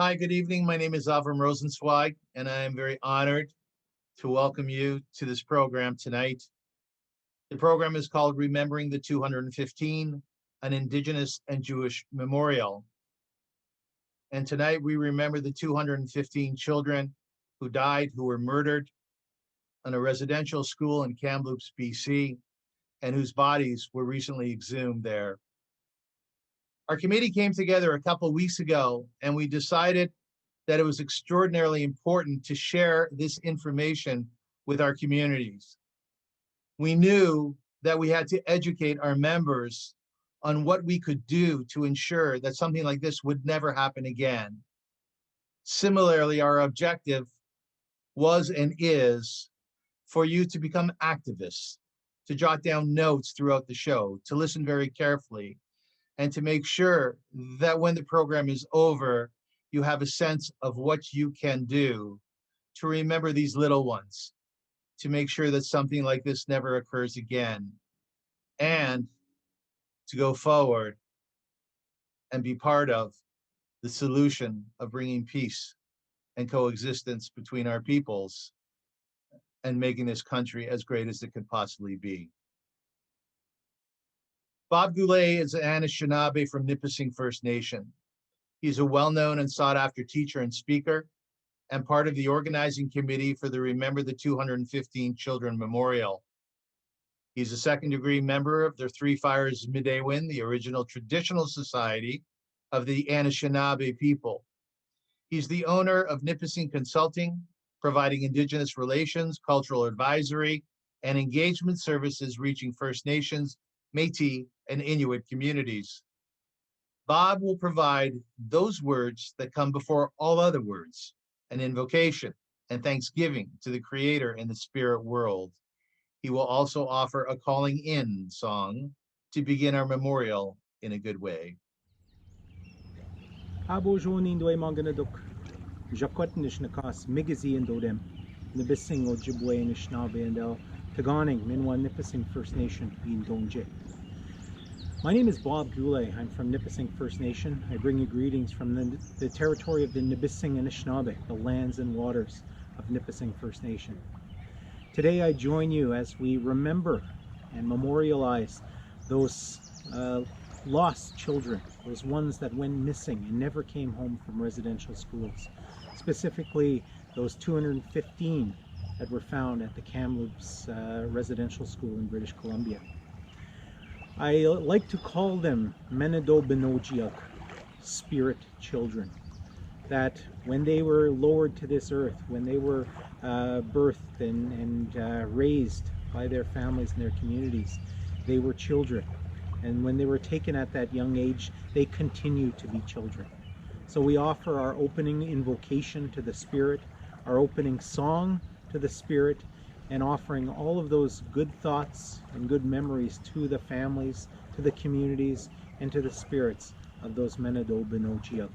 Hi, good evening. My name is Avrum Rosensweig, and I am very honored to welcome you to this program tonight. The program is called Remembering the 215, an Indigenous and Jewish Memorial. And tonight we remember the 215 children who died, who were murdered in a residential school in Kamloops, BC, and whose bodies were recently exhumed there. Our committee came together a couple of weeks ago, and we decided that it was extraordinarily important to share this information with our communities. We knew that we had to educate our members on what we could do to ensure that something like this would never happen again. Similarly, our objective was and is for you to become activists, to jot down notes throughout the show, to listen very carefully, and to make sure that when the program is over, you have a sense of what you can do to remember these little ones, to make sure that something like this never occurs again, and to go forward and be part of the solution of bringing peace and coexistence between our peoples and making this country as great as it could possibly be. Bob Goulais is an Anishinaabe from Nipissing First Nation. He's a well-known and sought-after teacher and speaker, and part of the organizing committee for the Remember the 215 Children Memorial. He's a second-degree member of the Three Fires Midewin, the original traditional society of the Anishinaabe people. He's the owner of Nipissing Consulting, providing Indigenous relations, cultural advisory, and engagement services reaching First Nations, Métis, and Inuit communities. Bob will provide those words that come before all other words, an invocation and thanksgiving to the Creator and the spirit world. He will also offer a calling in song to begin our memorial in a good way. Abojonin doy manganaduk, Jakotnish nakas migazi and dodem, Nipissing Ojibwe and Anishinaabe and El Taganing, Minwan Nipissing First Nation in Dongje. My name is Bob Goulais. I'm from Nipissing First Nation. I bring you greetings from the territory of the Nipissing Anishinaabe, the lands and waters of Nipissing First Nation. Today I join you as we remember and memorialize those lost children, those ones that went missing and never came home from residential schools. Specifically, those 215 that were found at the Kamloops residential school in British Columbia. I like to call them Menado Benojiak, spirit children, that when they were lowered to this earth, when they were birthed and raised by their families and their communities, they were children. And when they were taken at that young age, they continue to be children. So we offer our opening invocation to the Spirit, our opening song to the Spirit, and offering all of those good thoughts and good memories to the families, to the communities, and to the spirits of those Menado Benojiak.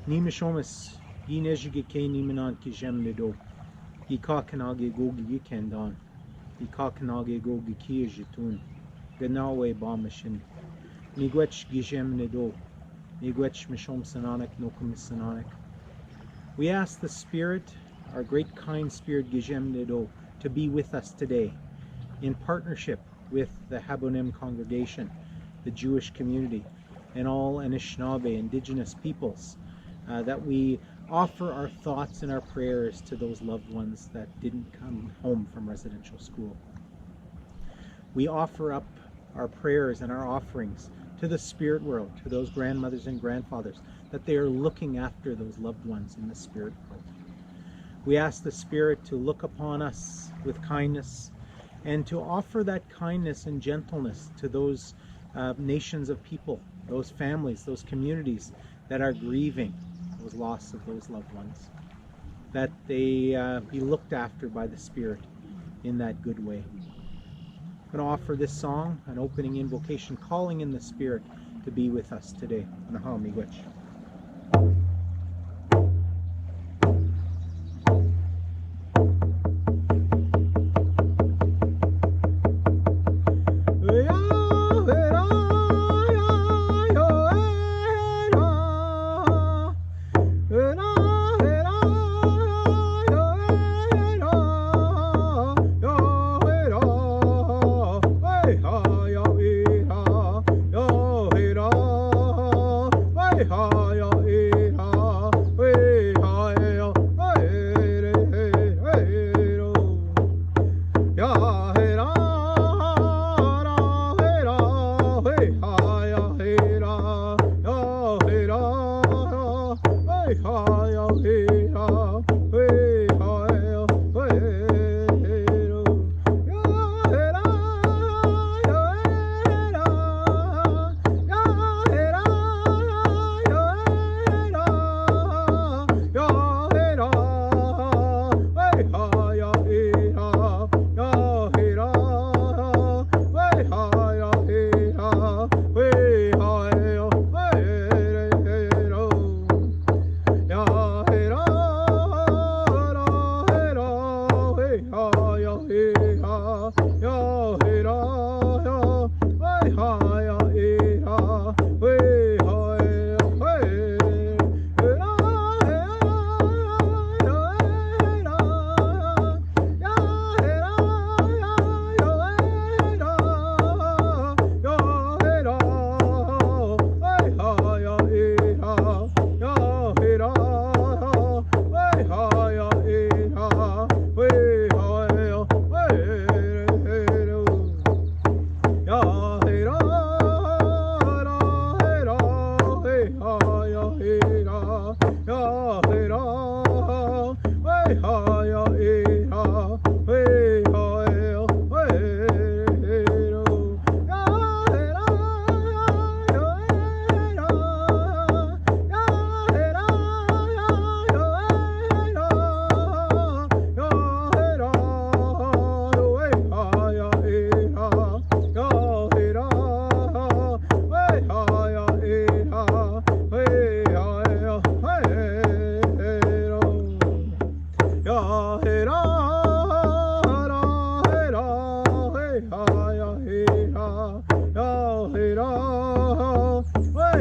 Ni mishomis, yi nejige ke ni minan ki jem nido, yi kakanage gogi yikendan, yi kakanage gogi ki jitun, ganawe ba mishin, ni gwech gijem nido, ni gwech mishom sananik nokum sananik. We ask the Spirit, our great kind Spirit Gijem Nido, to be with us today in partnership with the Habonim congregation, the Jewish community, and all Anishinaabe Indigenous peoples, that we offer our thoughts and our prayers to those loved ones that didn't come home from residential school. We offer up our prayers and our offerings to the spirit world, to those grandmothers and grandfathers, that they are looking after those loved ones in the spirit world. We ask the Spirit to look upon us with kindness and to offer that kindness and gentleness to those nations of people, those families, those communities that are grieving those loss of those loved ones, that they be looked after by the Spirit in that good way. I'm going to offer this song, an opening invocation, calling in the Spirit to be with us today. Miigwech.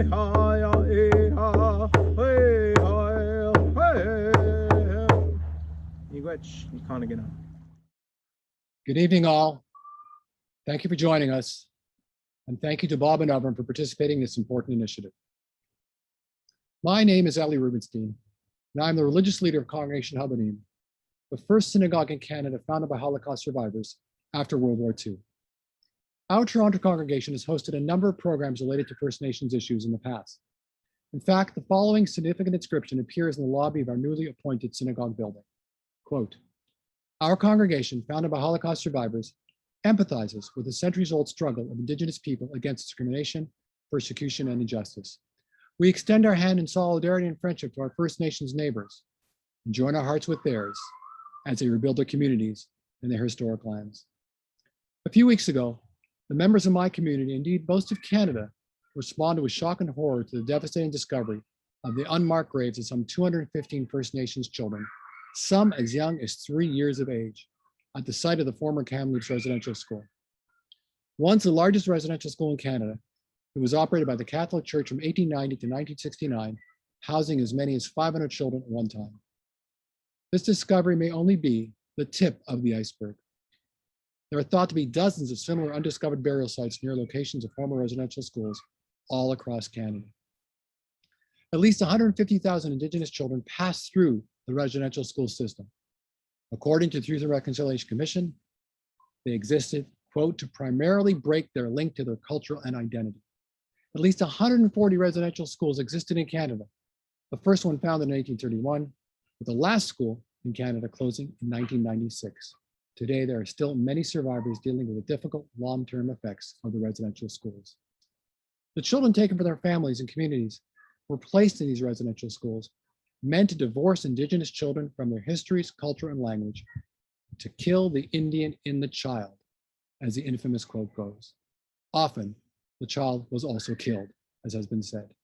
Good evening, all. Thank you for joining us. And thank you to Bob and Avrum for participating in this important initiative. My name is Ali Rubenstein, and I'm the religious leader of Congregation Habonim, the first synagogue in Canada founded by Holocaust survivors after World War II. Our Toronto congregation has hosted a number of programs related to First Nations issues in the past. In fact, the following significant inscription appears in the lobby of our newly appointed synagogue building. Quote, "Our congregation, founded by Holocaust survivors, empathizes with the centuries-old struggle of Indigenous people against discrimination, persecution, and injustice. We extend our hand in solidarity and friendship to our First Nations neighbors and join our hearts with theirs as they rebuild their communities and their historic lands." A few weeks ago, the members of my community, indeed most of Canada, responded with shock and horror to the devastating discovery of the unmarked graves of some 215 First Nations children, some as young as 3 years of age, at the site of the former Kamloops Residential School. Once the largest residential school in Canada, it was operated by the Catholic Church from 1890 to 1969, housing as many as 500 children at one time. This discovery may only be the tip of the iceberg. There are thought to be dozens of similar undiscovered burial sites near locations of former residential schools all across Canada. At least 150,000 Indigenous children pass through the residential school system. According to the Truth and Reconciliation Commission, they existed, quote, "to primarily break their link to their culture and identity." At least 140 residential schools existed in Canada, the first one founded in 1831, with the last school in Canada closing in 1996. Today, there are still many survivors dealing with the difficult long-term effects of the residential schools. The children taken from their families and communities were placed in these residential schools, meant to divorce Indigenous children from their histories, culture, and language, to kill the Indian in the child, as the infamous quote goes. Often, the child was also killed, as has been said.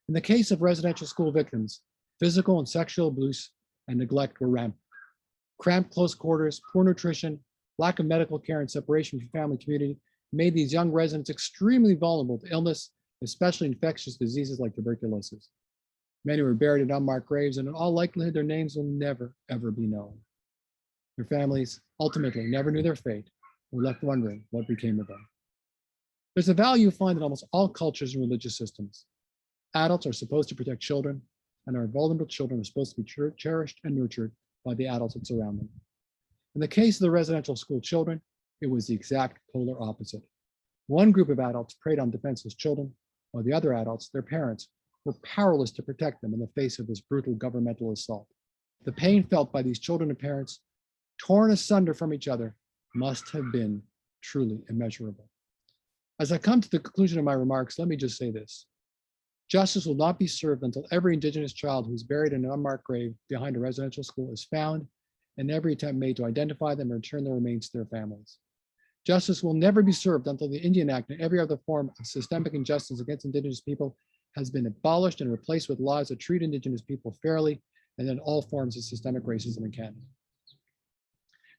In the case of residential school victims, physical and sexual abuse and neglect were rampant. Cramped close quarters, poor nutrition, lack of medical care, and separation from family community made these young residents extremely vulnerable to illness, especially infectious diseases like tuberculosis. Many were buried in unmarked graves, and in all likelihood, their names will never, ever be known. Their families ultimately never knew their fate, and were left wondering what became of them. There's a value you find in almost all cultures and religious systems. Adults are supposed to protect children, and our vulnerable children are supposed to be cherished and nurtured by the adults that surround them. In the case of the residential school children, it was the exact polar opposite. One group of adults preyed on defenseless children, while the other adults, their parents, were powerless to protect them in the face of this brutal governmental assault. The pain felt by these children and parents, torn asunder from each other, must have been truly immeasurable. As I come to the conclusion of my remarks, let me just say this. Justice will not be served until every Indigenous child who is buried in an unmarked grave behind a residential school is found, and every attempt made to identify them and return their remains to their families. Justice will never be served until the Indian Act and every other form of systemic injustice against Indigenous people has been abolished and replaced with laws that treat Indigenous people fairly, and then all forms of systemic racism in Canada.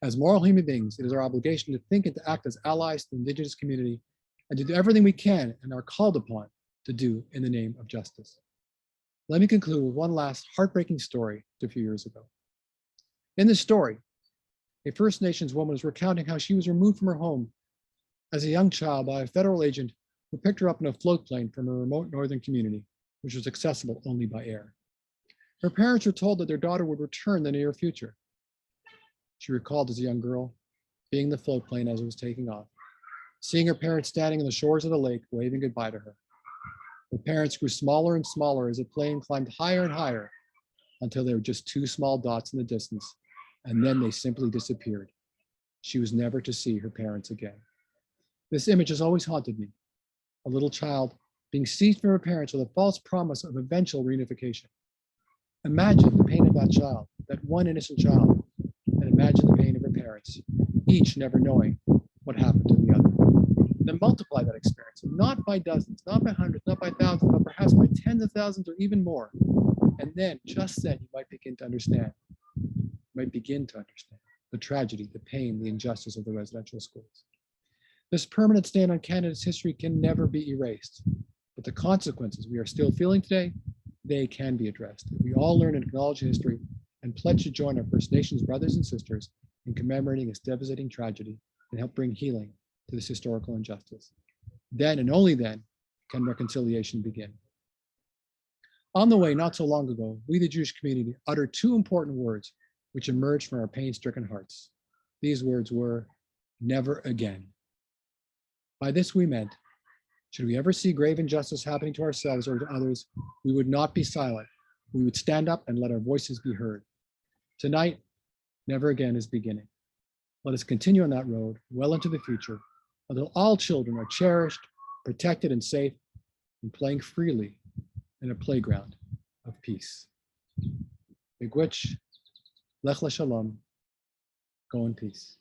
As moral human beings, it is our obligation to think and to act as allies to the Indigenous community and to do everything we can and are called upon to do in the name of justice. Let me conclude with one last heartbreaking story a few years ago. In this story, a First Nations woman was recounting how she was removed from her home as a young child by a federal agent who picked her up in a float plane from a remote northern community, which was accessible only by air. Her parents were told that their daughter would return in the near future. She recalled as a young girl being in the float plane as it was taking off, seeing her parents standing on the shores of the lake waving goodbye to her. Her parents grew smaller and smaller as the plane climbed higher and higher until they were just two small dots in the distance, and then they simply disappeared. She was never to see her parents again. This image has always haunted me. A little child being seized from her parents with a false promise of eventual reunification. Imagine the pain of that child, that one innocent child, and imagine the pain of her parents, each never knowing what happened to the other. Then multiply that experience, not by dozens, not by hundreds, not by thousands, but perhaps by tens of thousands or even more. And then, just then, you might begin to understand the tragedy, the pain, the injustice of the residential schools. This permanent stain on Canada's history can never be erased, but the consequences we are still feeling today, they can be addressed. If we all learn and acknowledge history and pledge to join our First Nations brothers and sisters in commemorating this devastating tragedy and help bring healing to this historical injustice. Then and only then can reconciliation begin. On the way, not so long ago, we, the Jewish community, uttered two important words which emerged from our pain-stricken hearts. These words were, never again. By this we meant, should we ever see grave injustice happening to ourselves or to others, we would not be silent. We would stand up and let our voices be heard. Tonight, never again is beginning. Let us continue on that road well into the future until all children are cherished, protected, and safe, and playing freely in a playground of peace. Miigwech, Lech LeShalom, go in peace.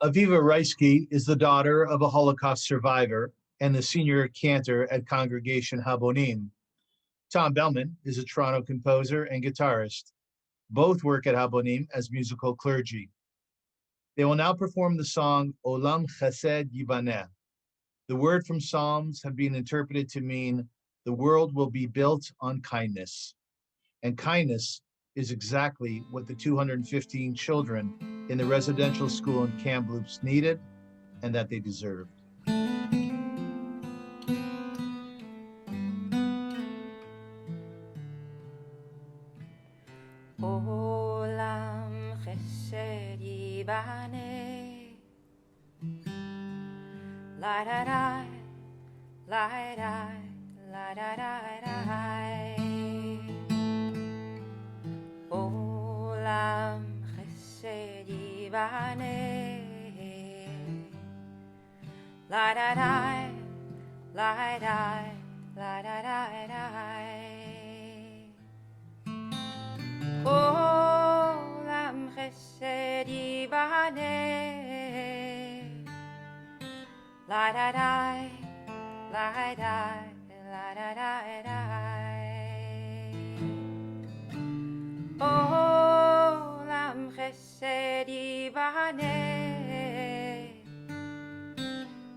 Aviva Rajsky is the daughter of a Holocaust survivor and the senior cantor at Congregation Habonim. Tom Bellman is a Toronto composer and guitarist. Both work at Habonim as musical clergy. They will now perform the song Olam Chesed Yibaneh. The word from Psalms have been interpreted to mean the world will be built on kindness. And kindness is exactly what the 215 children in the residential school in Kamloops needed and that they deserved. Olam chesed yibaneh, la da da, la da, la da da da. Olam chesed yibaneh, la da da, la da, la da da da. Olam chesed yibaneh, la da da, la da, la da da da. Olam chesed yibaneh,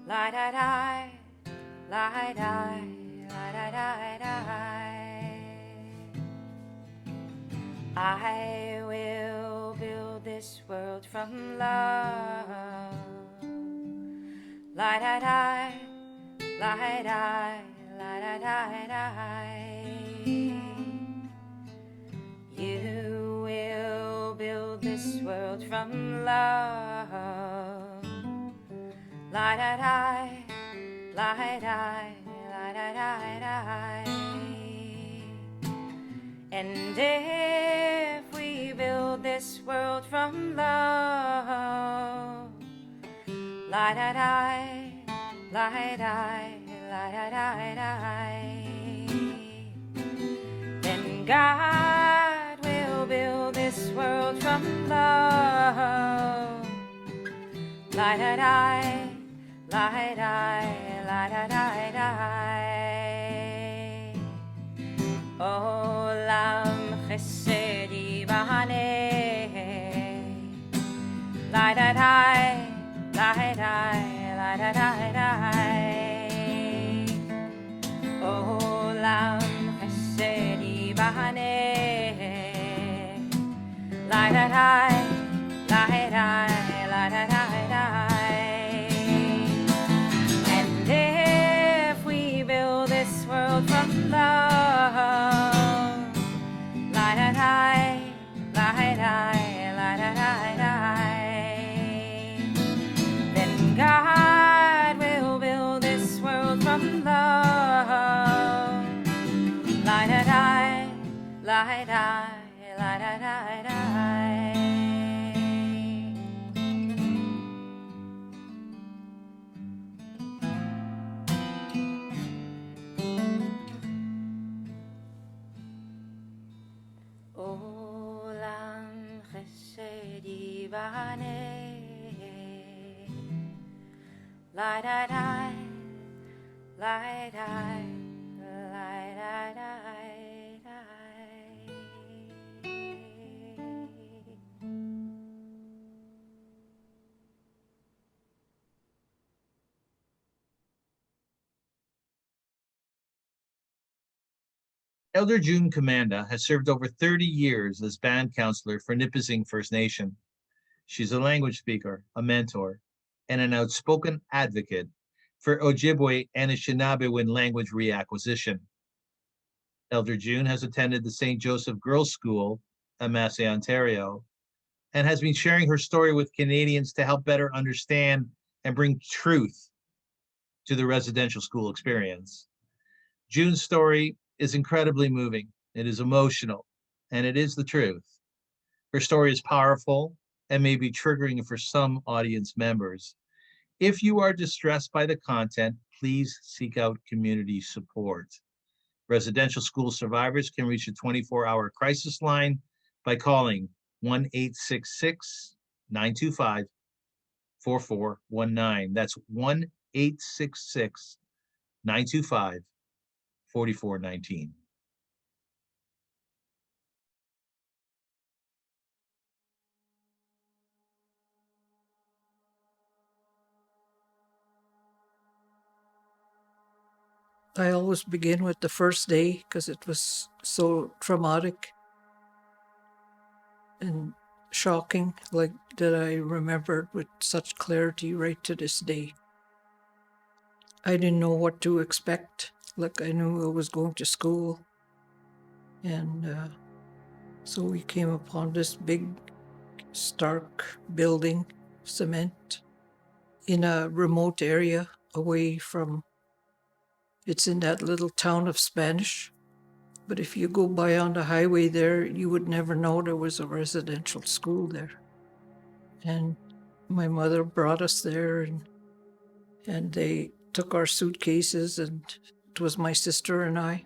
la da da, la da, la da da. I will build this world from love. La da da, la da, la da da da. You will build this world from love. La da da, la da, la da da da. And if we build this world from love, la da da, la da, la da da da, then God will build this world from love. La da da, la da, la da da da. Olam chesed yibaneh, la da da, la da, la da da da. Olam chesed yibaneh, la da da, la da, la da da da. And if we build this world from love, la da da, la da, la da da da, then God will build this world from love. La da da, la da, la da da da. Olam chesed yibaneh, la da da, la da, la da da da. Elder June Commanda has served over 30 years as band counselor for Nipissing First Nation. She's a language speaker, a mentor, and an outspoken advocate for Ojibwe and Anishinaabe language reacquisition. Elder June has attended the St. Joseph Girls' School at Massey, Ontario, and has been sharing her story with Canadians to help better understand and bring truth to the residential school experience. June's story is incredibly moving. It is emotional, and it is the truth. Her story is powerful and may be triggering for some audience members. If you are distressed by the content, please seek out community support. Residential school survivors can reach a 24-hour crisis line by calling 1-866-925-4419. That's 1-866-925-4419. I always begin with the first day because it was so traumatic and shocking, like that I remembered with such clarity right to this day. I didn't know what to expect. Like I knew I was going to school, and so we came upon this big, stark building, cement, in a remote area away from. It's in that little town of Spanish. But if you go by on the highway there, you would never know there was a residential school there. And my mother brought us there, and they took our suitcases, and it was my sister and I.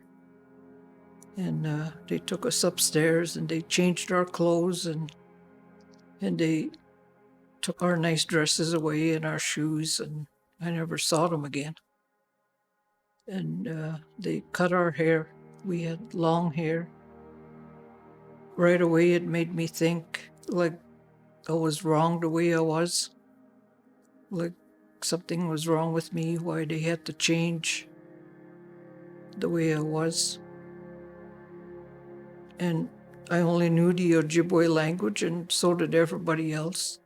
And they took us upstairs, and they changed our clothes, and they took our nice dresses away and our shoes, and I never saw them again. And they cut our hair. We had long hair. Right away, it made me think like I was wrong the way I was. Like something was wrong with me, why they had to change the way I was. And I only knew the Ojibwe language, and so did everybody else.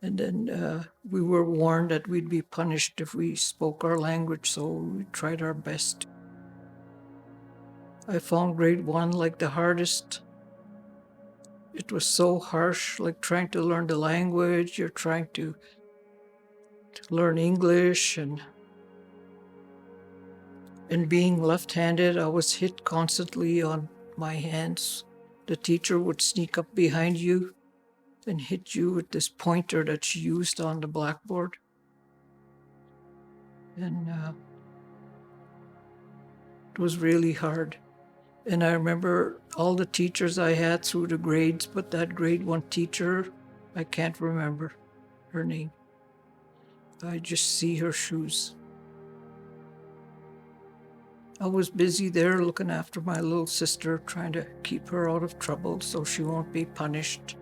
And then we were warned that we'd be punished if we spoke our language, so we tried our best. I found grade 1 like the hardest. It was so harsh, like trying to learn the language, you're trying to learn English, and being left-handed, I was hit constantly on my hands. The teacher would sneak up behind you and hit you with this pointer that she used on the blackboard. And it was really hard. And I remember all the teachers I had through the grades, but that grade 1 teacher, I can't remember her name. I just see her shoes. I was busy there looking after my little sister, trying to keep her out of trouble so she won't be punished.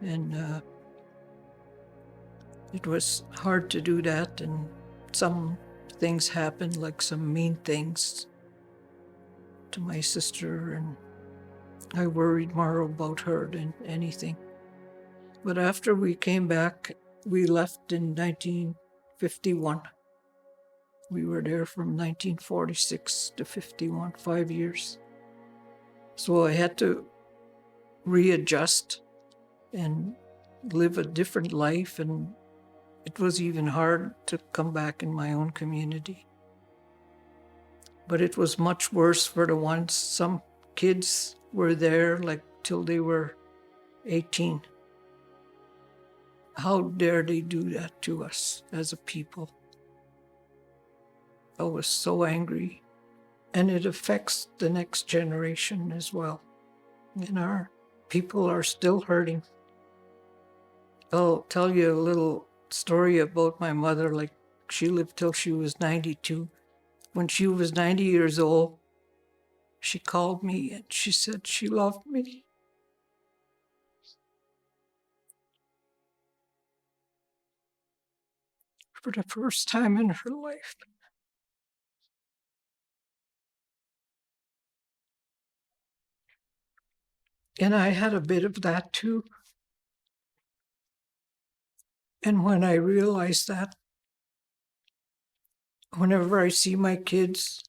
And it was hard to do that, and some things happened, like some mean things to my sister, and I worried more about her than anything. But after we came back, we left in 1951. We were there from 1946 to 51, 5 years. So I had to readjust and live a different life, and it was even hard to come back in my own community. But it was much worse for the ones, some kids were there like till they were 18. How dare they do that to us as a people? I was so angry. And it affects the next generation as well. And our people are still hurting. I'll tell you a little story about my mother. Like, she lived till she was 92. When she was 90 years old, she called me and she said she loved me. For the first time in her life. And I had a bit of that too. And when I realized that, whenever I see my kids,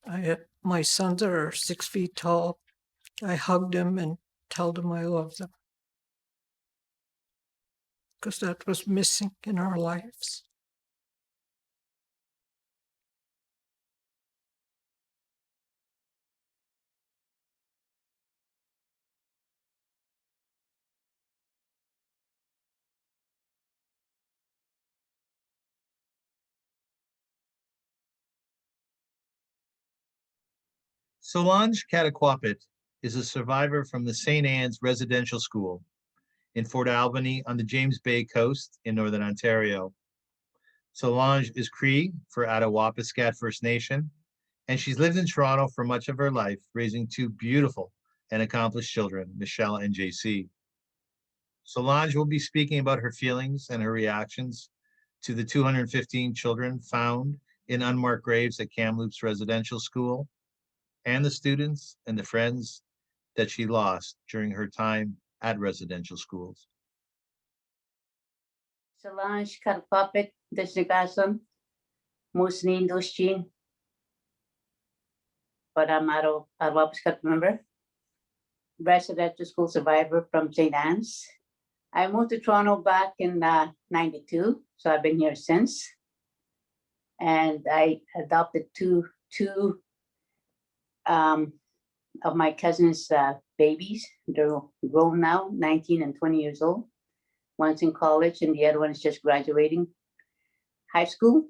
my sons are 6 feet tall, I hug them and tell them I love them. Because that was missing in our lives. Solange Kataquapit is a survivor from the St. Anne's Residential School in Fort Albany on the James Bay coast in Northern Ontario. Solange is Cree for Attawapiskat First Nation, and she's lived in Toronto for much of her life, raising two beautiful and accomplished children, Michelle and JC. Solange will be speaking about her feelings and her reactions to the 215 children found in unmarked graves at Kamloops Residential School, and the students and the friends that she lost during her time at residential schools. Solange Kataquapit, Nisg, Musnin Dushin, but I'm Attawapiskat member, residential school survivor from St. Anne's. I moved to Toronto back in 92, so I've been here since. And I adopted two of my cousin's babies. They're grown now, 19 and 20 years old. One's in college and the other one is just graduating high school.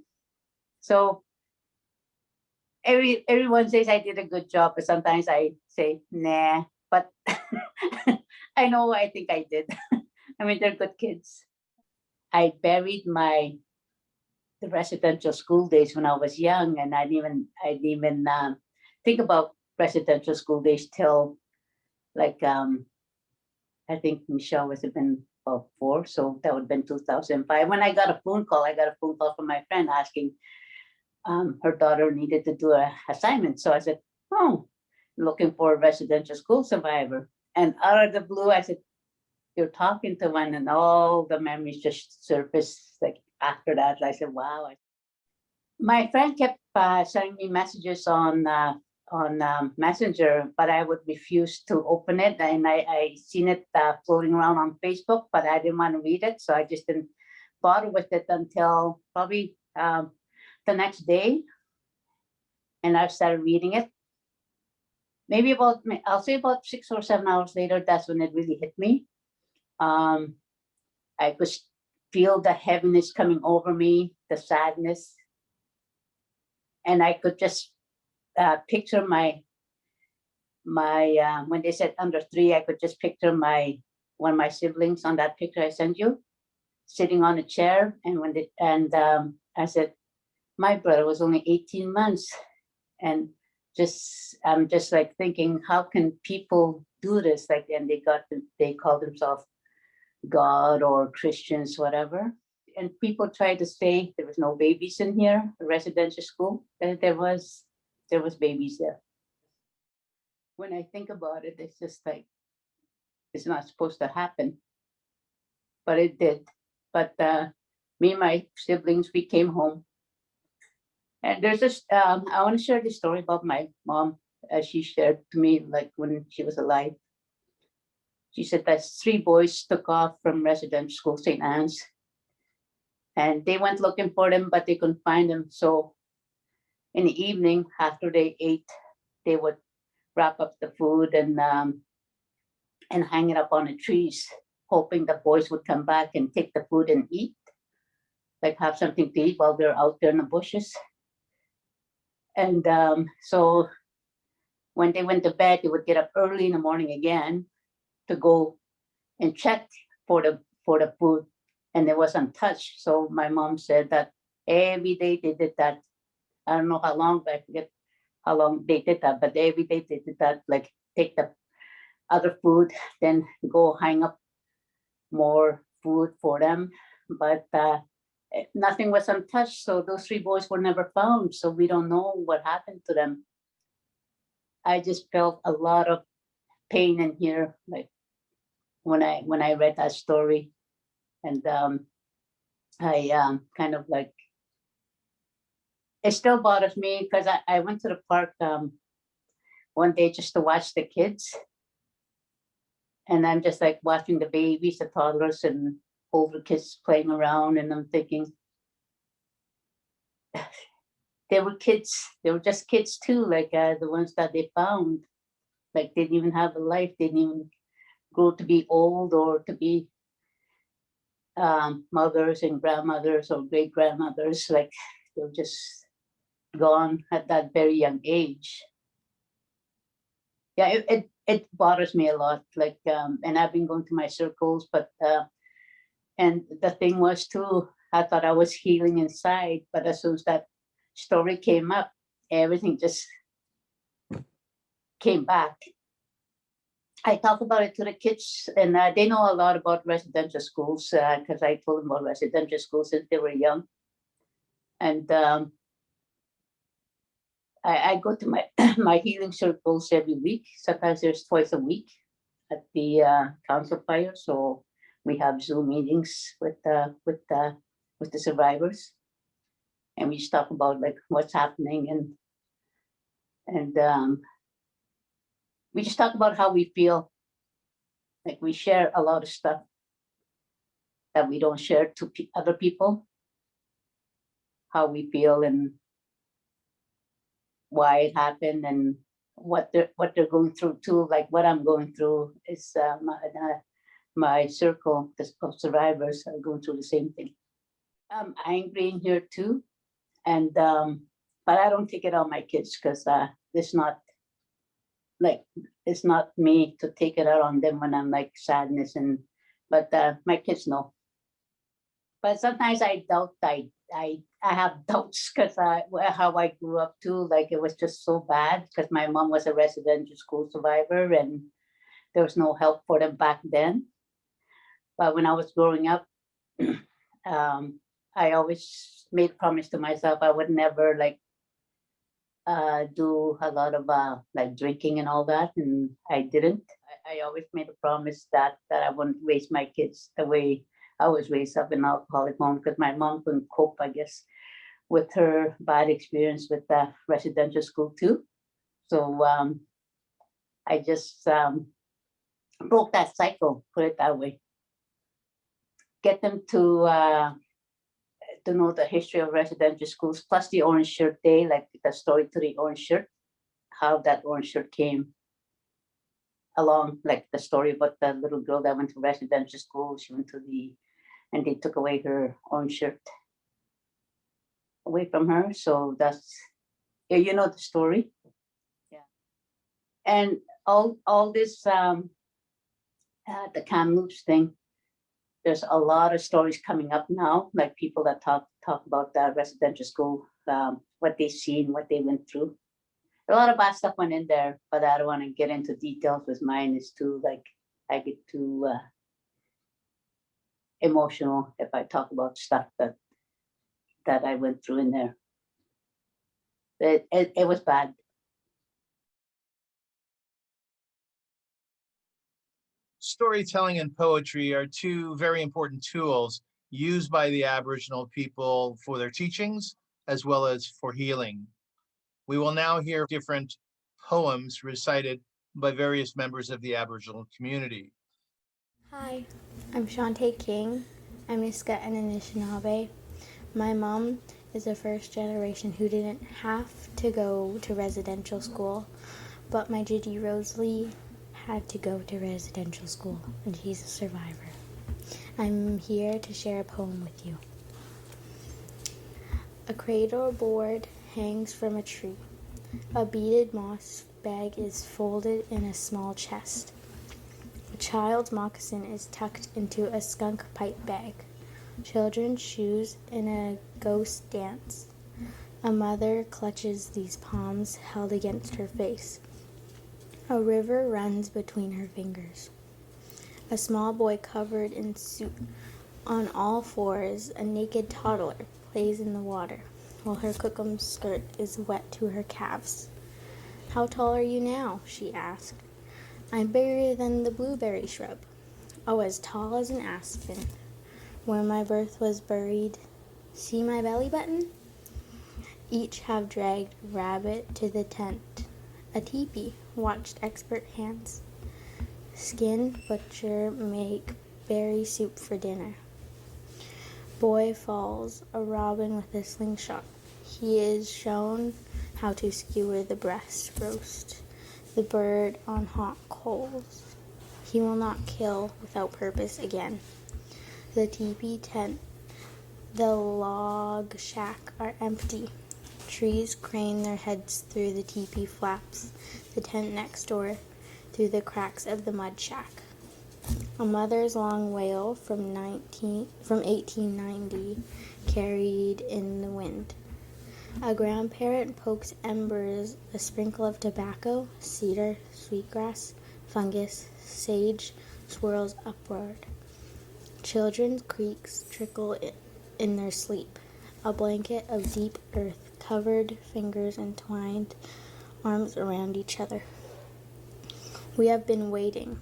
So everyone says I did a good job, but sometimes I say, nah, but I think I did. I mean, they're good kids. I buried the residential school days when I was young, and I didn't even think about residential school days till like I think Michelle was been about 4, so that would have been 2005. When I got a phone call from my friend asking her daughter needed to do an assignment. So I said, oh, looking for a residential school survivor. And out of the blue, I said, you're talking to one, and all the memories just surfaced like after that. I said, wow. My friend kept sending me messages on Messenger, but I would refuse to open it. And I seen it floating around on Facebook, but I didn't want to read it. So I just didn't bother with it until probably the next day. And I started reading it. Maybe I'll say about 6 or 7 hours later, that's when it really hit me. I could feel the heaviness coming over me, the sadness. And I could just picture my when they said under 3, I could just picture one of my siblings on that picture I sent you, sitting on a chair. And I said, my brother was only 18 months. And I'm just like thinking, how can people do this? Like, and they call themselves God or Christians, whatever. And people tried to say there was no babies in here, the residential school. There was babies there. When I think about it, it's just like, it's not supposed to happen, but it did. But me and my siblings, we came home. And there's this, I want to share this story about my mom, as she shared to me, like when she was alive. She said that 3 boys took off from residential school, St. Anne's, and they went looking for them, but they couldn't find them. So in the evening, after they ate, they would wrap up the food and hang it up on the trees, hoping the boys would come back and take the food and eat, like have something to eat while they're out there in the bushes. And so when they went to bed, they would get up early in the morning again to go and check for the food, and it was untouched. So my mom said that every day they did that. I don't know how long, but I forget how long they did that, but every day they did that, like take the other food, then go hang up more food for them. But nothing was untouched. So those 3 boys were never found. So we don't know what happened to them. I just felt a lot of pain in here. Like when I read that story, and I kind of like, it still bothers me because I went to the park one day just to watch the kids, and I'm just like watching the babies, the toddlers, and older kids playing around, and I'm thinking, they were kids. They were just kids too, like the ones that they found. Like they didn't even have a life. They didn't even grow to be old or to be mothers and grandmothers or great grandmothers. Like they were just gone at that very young age. Yeah, it bothers me a lot. Like, and I've been going to my circles, but and the thing was too, I thought I was healing inside, but as soon as that story came up, everything just came back. I talk about it to the kids, and they know a lot about residential schools because I told them about residential schools since they were young. And I go to my my healing circles every week. Sometimes there's twice a week at the council fire. So we have Zoom meetings with the survivors, and we just talk about like what's happening, and we just talk about how we feel. Like we share a lot of stuff that we don't share to other people, how we feel and why it happened and what they're going through too. Like what I'm going through is my circle of survivors are going through the same thing. I'm angry in here too, and but I don't take it on my kids because it's not me to take it out on them when I'm like sadness, and but my kids know. But sometimes I doubt. I have doubts because how I grew up too. Like it was just so bad because my mom was a residential school survivor and there was no help for them back then. But when I was growing up, I always made a promise to myself I would never like do a lot of like drinking and all that, and I didn't. I always made a promise that I wouldn't raise my kids the way I was raised up in an alcoholic home because my mom couldn't cope, I guess, with her bad experience with the residential school too. So I just broke that cycle, put it that way. Get them to know the history of residential schools, plus the orange shirt day, like the story to the orange shirt, how that orange shirt came along, like the story about the little girl that went to residential school. She went to and they took away her orange shirt away from her. So that's, yeah, you know the story. Yeah. And all this, the Kamloops thing, there's a lot of stories coming up now, like people that talk about the residential school, what they've seen, what they went through. A lot of bad stuff went in there, but I don't want to get into details with mine. It's too, like, I get too emotional if I talk about stuff that I went through in there. It was bad. Storytelling and poetry are two very important tools used by the Aboriginal people for their teachings as well as for healing. We will now hear different poems recited by various members of the Aboriginal community. Hi, I'm Shantae King. I'm Nisg and Anishinaabe. My mom is the first generation who didn't have to go to residential school, but my Gigi Rosalee had to go to residential school, and she's a survivor. I'm here to share a poem with you. A cradle board hangs from a tree. A beaded moss bag is folded in a small chest. A child's moccasin is tucked into a skunk pipe bag. Children's shoes in a ghost dance. A mother clutches these palms held against her face. A river runs between her fingers. A small boy covered in soot on all fours, a naked toddler, plays in the water, while her cookum skirt is wet to her calves. "How tall are you now?" she asked. "I'm bigger than the blueberry shrub." oh, as tall as an aspen. Where my birth was buried, see my belly button? Each have dragged rabbit to the tent. A teepee watched expert hands. Skin butcher make berry soup for dinner. Boy falls, a robin with a slingshot. He is shown how to skewer the breast roast, the bird on hot coals. He will not kill without purpose again. The teepee tent, the log shack are empty. Trees crane their heads through the teepee flaps, the tent next door through the cracks of the mud shack. A mother's long wail from 1890 carried in the wind. A grandparent pokes embers, a sprinkle of tobacco, cedar, sweetgrass, fungus, sage swirls upward. Children's creaks trickle in their sleep. A blanket of deep earth covered, fingers entwined, arms around each other. We have been waiting.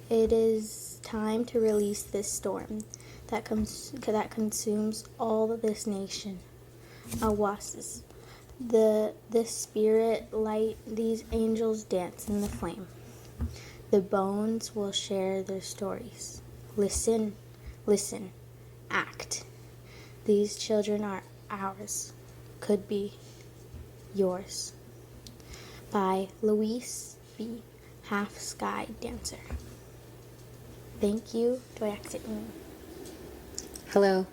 It is time to release this storm that consumes all of this nation. Awasis. The spirit light, these angels dance in the flame. The bones will share their stories. Listen, listen, act. These children are ours, could be yours. By Louise B., Half Sky Dancer. Thank you. Do I exit me? Hello,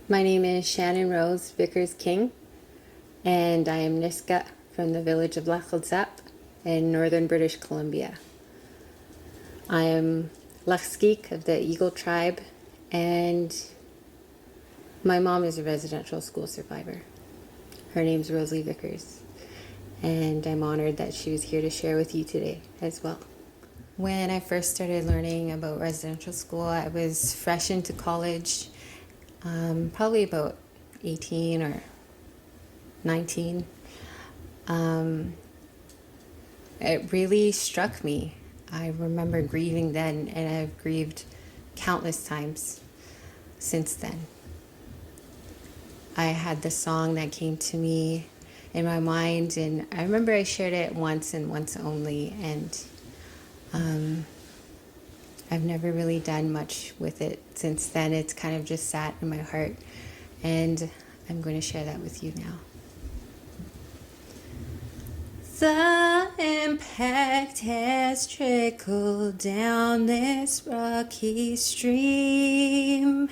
my name is Shannon-Rose Vickers King, and I am Nisg from the village of Lachilzap in northern British Columbia. I am Rajsky of the Eagle tribe, and my mom is a residential school survivor. Her name's Rosalee Vickers, and I'm honored that she was here to share with you today as well. When I first started learning about residential school, I was fresh into college, probably about 18 or 19. It really struck me. I remember grieving then, and I've grieved countless times since then. I had the song that came to me in my mind, and I remember I shared it once and once only, and I've never really done much with it since then. It's kind of just sat in my heart, and I'm going to share that with you now. The impact has trickled down this rocky stream.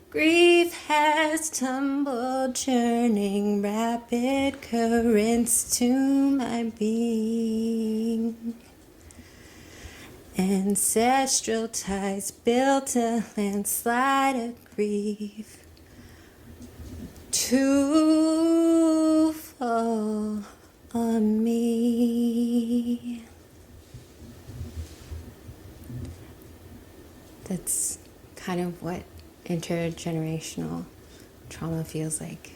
Grief has tumbled, churning rapid currents to my being. Ancestral ties built a landslide of grief to fall on me. That's kind of what intergenerational trauma feels like.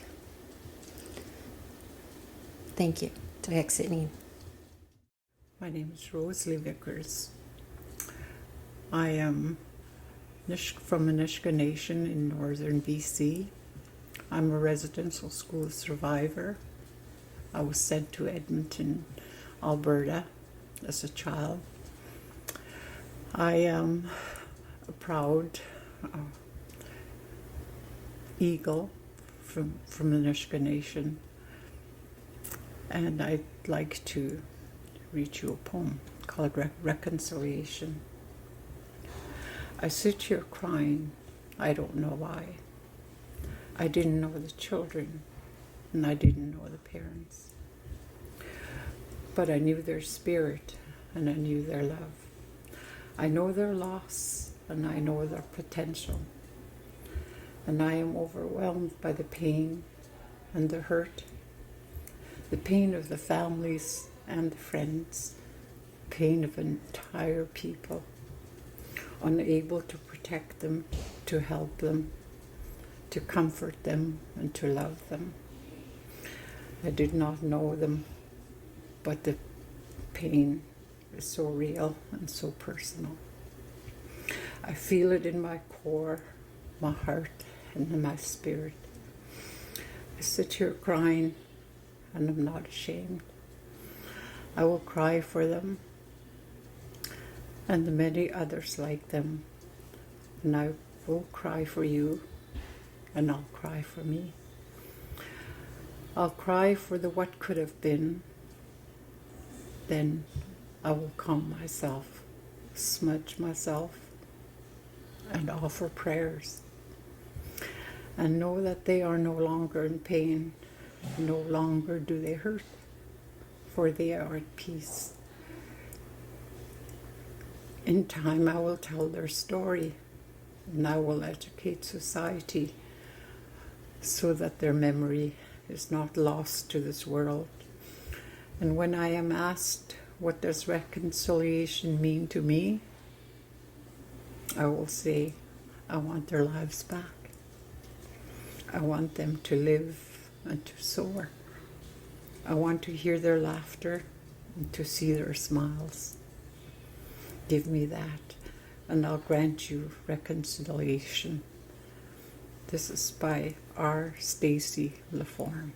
Thank you. Do I exit me? My name is Rosalee Vickers. I am from Anishinaabe Nation in northern BC. I'm a residential school survivor. I was sent to Edmonton, Alberta as a child. I am a proud eagle from the Nisg Nation, and I'd like to read you a poem called Reconciliation. I sit here crying, I don't know why. I didn't know the children, and I didn't know the parents. But I knew their spirit, and I knew their love. I know their loss, and I know their potential. And I am overwhelmed by the pain and the hurt, the pain of the families and the friends, pain of entire people, unable to protect them, to help them, to comfort them, and to love them. I did not know them, but the pain is so real and so personal. I feel it in my core, my heart, and in my spirit. I sit here crying, and I'm not ashamed. I will cry for them and the many others like them. And I will cry for you, and I'll cry for me. I'll cry for the what could have been. Then I will calm myself, smudge myself, and offer prayers. And know that they are no longer in pain, no longer do they hurt, for they are at peace. In time I will tell their story, and I will educate society so that their memory is not lost to this world. And when I am asked, what does reconciliation mean to me? I will say, I want their lives back. I want them to live and to soar. I want to hear their laughter and to see their smiles. Give me that, and I'll grant you reconciliation. This is by R. Stacy Laforme.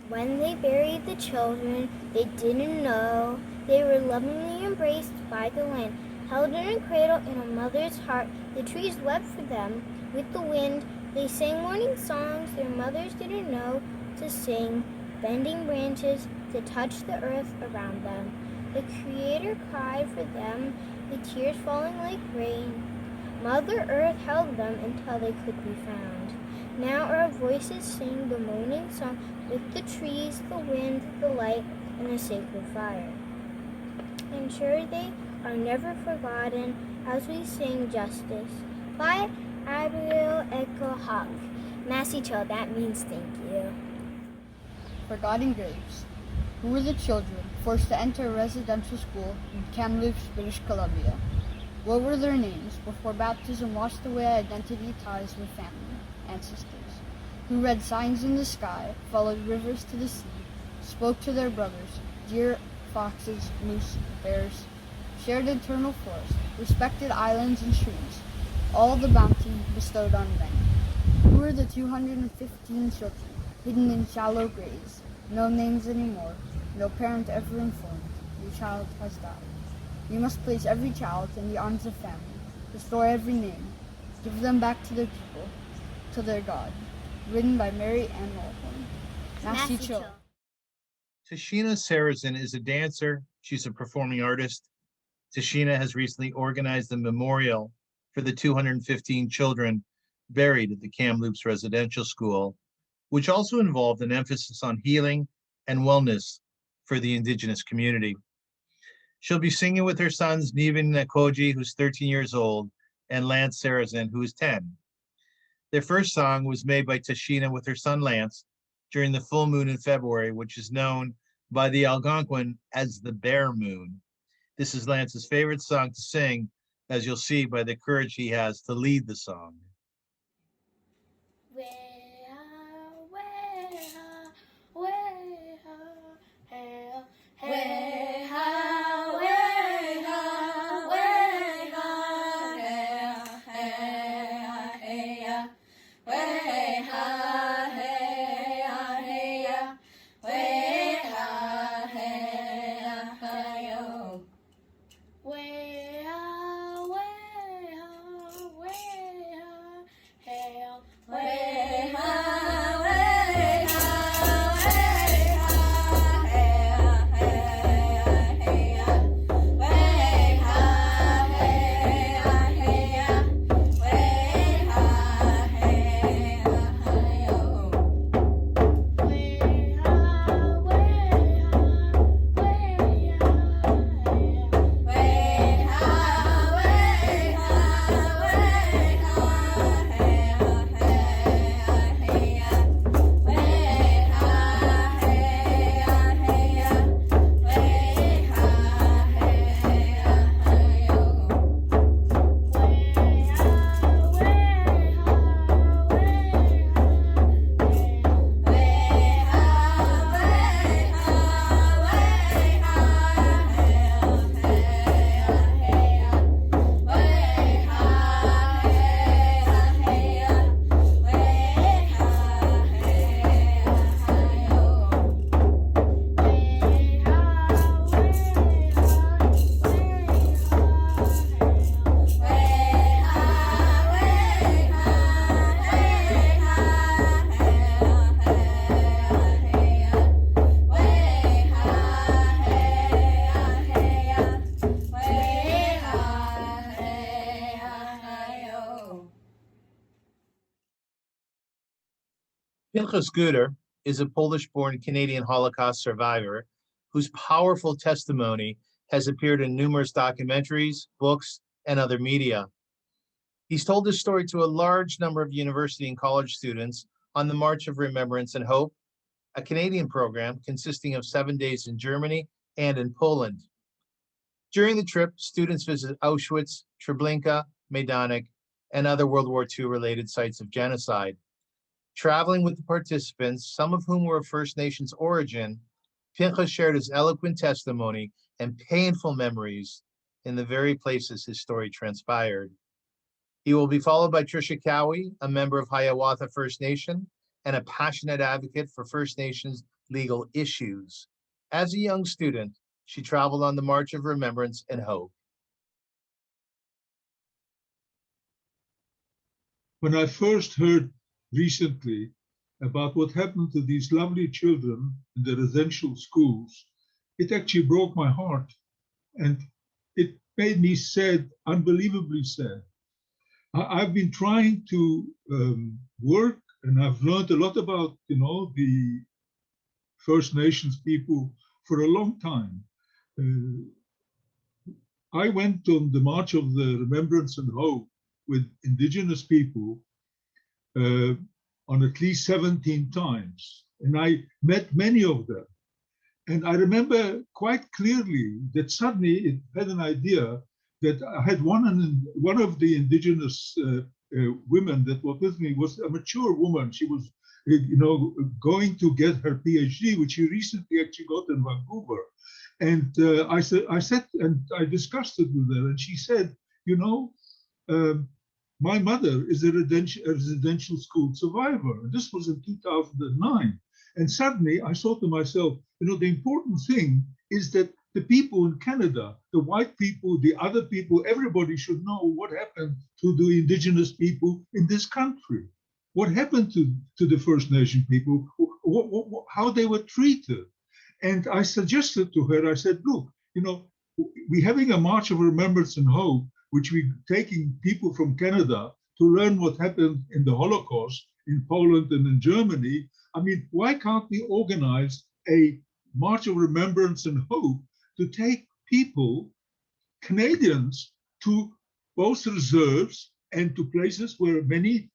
When they buried the children, they didn't know. They were lovingly embraced by the land, held in a cradle in a mother's heart. The trees wept for them with the wind. They sang morning songs their mothers didn't know to sing, bending branches to touch the earth around them. The Creator cried for them, the tears falling like rain. Mother Earth held them until they could be found. Now our voices sing the morning song with the trees, the wind, the light, and the sacred fire. I'm sure they are never forgotten as we sing justice. By Abigail Echo Hawk. Masicho, that means thank you. Forgotten Graves. Who were the children forced to enter a residential school in Kamloops, British Columbia? What were their names before baptism washed away identity ties with family, ancestors? Who read signs in the sky, followed rivers to the sea, spoke to their brothers, deer, foxes, moose, bears, shared eternal forest, respected islands and streams, all the bounty bestowed on men? Who were the 215 children hidden in shallow graves? No names anymore, no parent ever informed, your child has died. You must place every child in the arms of family, restore every name, give them back to their people, to their God. Written by Mary Ann Walthorn. Masicho. Tasheena Sarazin is a dancer. She's a performing artist. Tasheena has recently organized a memorial for the 215 children buried at the Kamloops Residential School, which also involved an emphasis on healing and wellness for the Indigenous community. She'll be singing with her sons, Niven Nakoji, who's 13 years old, and Lance Sarazin, who is 10. Their first song was made by Tasheena with her son Lance during the full moon in February, which is known by the Alqonquin as the Bear Moon. This is Lance's favorite song to sing, as you'll see by the courage he has to lead the song. Pinchas is a Polish-born Canadian Holocaust survivor whose powerful testimony has appeared in numerous documentaries, books, and other media. He's told his story to a large number of university and college students on the March of Remembrance and Hope, a Canadian program consisting of 7 days in Germany and in Poland. During the trip, students visit Auschwitz, Treblinka, Majdanek, and other World War II related sites of genocide. Traveling with the participants, some of whom were of First Nations origin, Pinchas shared his eloquent testimony and painful memories in the very places his story transpired. He will be followed by Trisha Cowie, a member of Hiawatha First Nation and a passionate advocate for First Nations legal issues. As a young student, she traveled on the March of Remembrance and Hope. When I first heard recently about what happened to these lovely children in the residential schools, it actually broke my heart, and it made me sad, unbelievably sad. I've been trying to work, and I've learned a lot about, the First Nations people for a long time. I went on the March of the Remembrance and Hope with Indigenous people on at least 17 times, and I met many of them. And I remember quite clearly that suddenly it had an idea that I had one of the Indigenous women that was with me was a mature woman. She was, going to get her PhD, which she recently actually got in Vancouver. And I sat and I discussed it with her, and she said, my mother is a residential school survivor. And this was in 2009. And suddenly I thought to myself, the important thing is that the people in Canada, the white people, the other people, everybody should know what happened to the Indigenous people in this country. What happened to the First Nation people, how they were treated. And I suggested to her, I said, look, we're having a March of Remembrance and Hope, which we're taking people from Canada to learn what happened in the Holocaust in Poland and in Germany. I mean, why can't we organize a March of Remembrance and Hope to take people, Canadians, to both reserves and to places where many,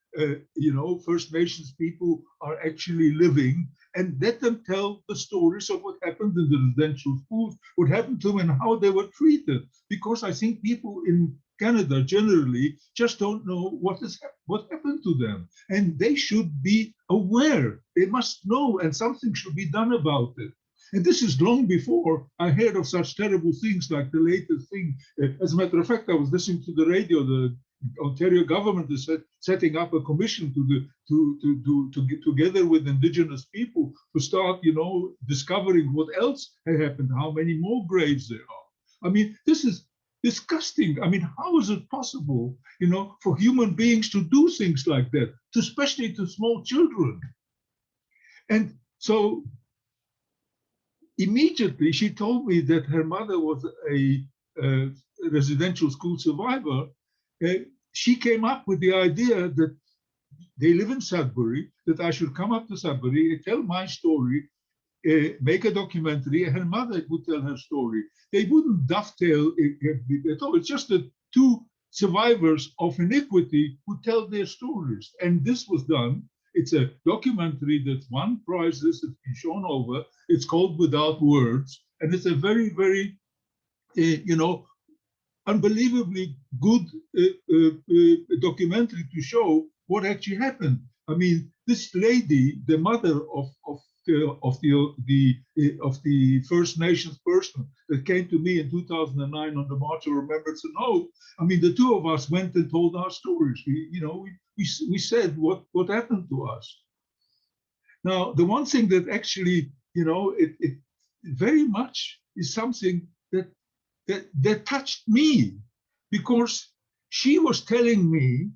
First Nations people are actually living, and let them tell the stories of what happened in the residential schools, what happened to them and how they were treated. Because I think people in Canada generally just don't know what happened to them. And they should be aware. They must know, and something should be done about it. And this is long before I heard of such terrible things like the latest thing. As a matter of fact, I was listening to the radio. The Ontario government is setting up a commission to get together with Indigenous people to start, discovering what else had happened, how many more graves there are. I mean, this is disgusting. I mean, how is it possible, for human beings to do things like that, especially to small children? And so immediately she told me that her mother was a residential school survivor. She came up with the idea that they live in Sudbury, that I should come up to Sudbury, tell my story, make a documentary, and her mother would tell her story. They wouldn't dovetail at all. It's just that two survivors of iniquity would tell their stories. And this was done. It's a documentary that's won prizes. It's been shown over. It's called Without Words. And it's a very, very, unbelievably good documentary to show what actually happened. I mean, this lady, the mother of the First Nations person that came to me in 2009 on the March of Remembrance and Hope. I mean, the two of us went and told our stories. We said what happened to us. Now, the one thing that actually, it very much is something that touched me, because she was telling me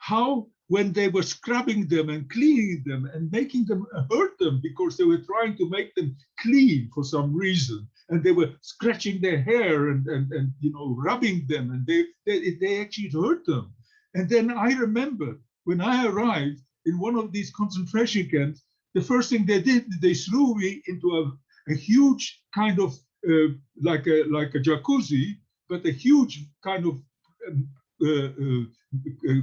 how when they were scrubbing them and cleaning them and making them hurt them because they were trying to make them clean for some reason, and they were scratching their hair and rubbing them, and they actually hurt them. And then I remembered when I arrived, in one of these concentration camps, the first thing they did, they threw me into a huge kind of like a jacuzzi, but a huge kind of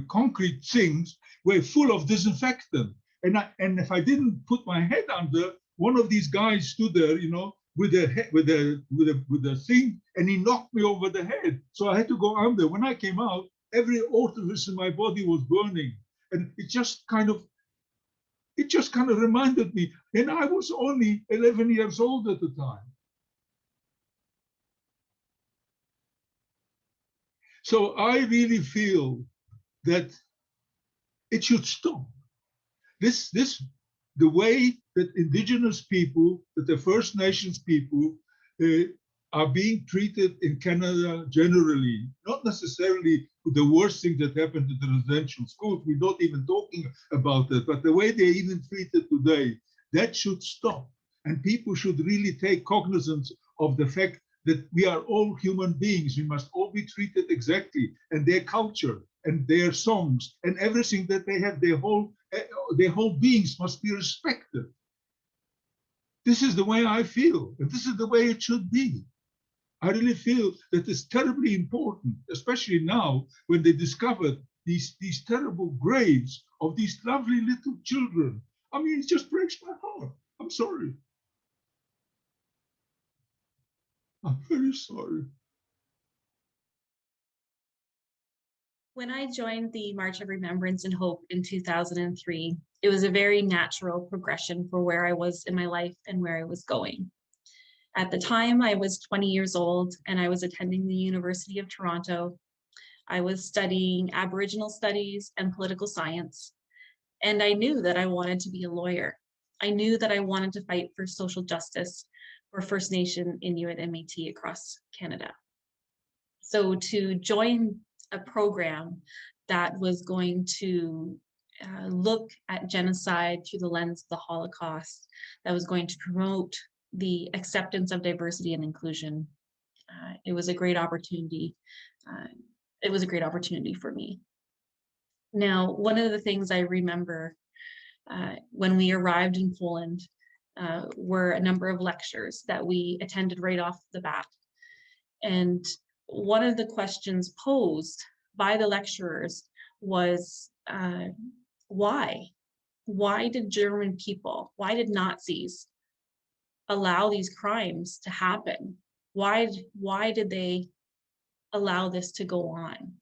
concrete things were full of disinfectant. And if I didn't put my head under, one of these guys stood there, you know, with a thing, and he knocked me over the head. So I had to go under. When I came out, every orifice in my body was burning, and it just kind of reminded me. And I was only 11 years old at the time. So I really feel that it should stop. The way that Indigenous people, that the First Nations people are being treated in Canada generally, not necessarily the worst thing that happened in the residential schools, we're not even talking about that, but the way they're even treated today, that should stop. And people should really take cognizance of the fact that we are all human beings. We must all be treated exactly, and their culture and their songs and everything that they have, their whole beings must be respected. This is the way I feel, and this is the way it should be. I really feel that it's terribly important, especially now when they discovered these terrible graves of these lovely little children. I mean, it just breaks my heart. I'm sorry. I'm very sorry. When I joined the March of Remembrance and Hope in 2003, it was a very natural progression for where I was in my life and where I was going. At the time, I was 20 years old and I was attending the University of Toronto. I was studying Aboriginal studies and political science, and I knew that I wanted to be a lawyer. I knew that I wanted to fight for social justice for First Nation, Inuit, and Métis across Canada. So to join a program that was going to look at genocide through the lens of the Holocaust, that was going to promote the acceptance of diversity and inclusion, it was a great opportunity. It was a great opportunity for me. Now, one of the things I remember when we arrived in Poland were a number of lectures that we attended right off the bat. And one of the questions posed by the lecturers was, why? Why did German people, why did Nazis allow these crimes to happen? Why did they allow this to go on?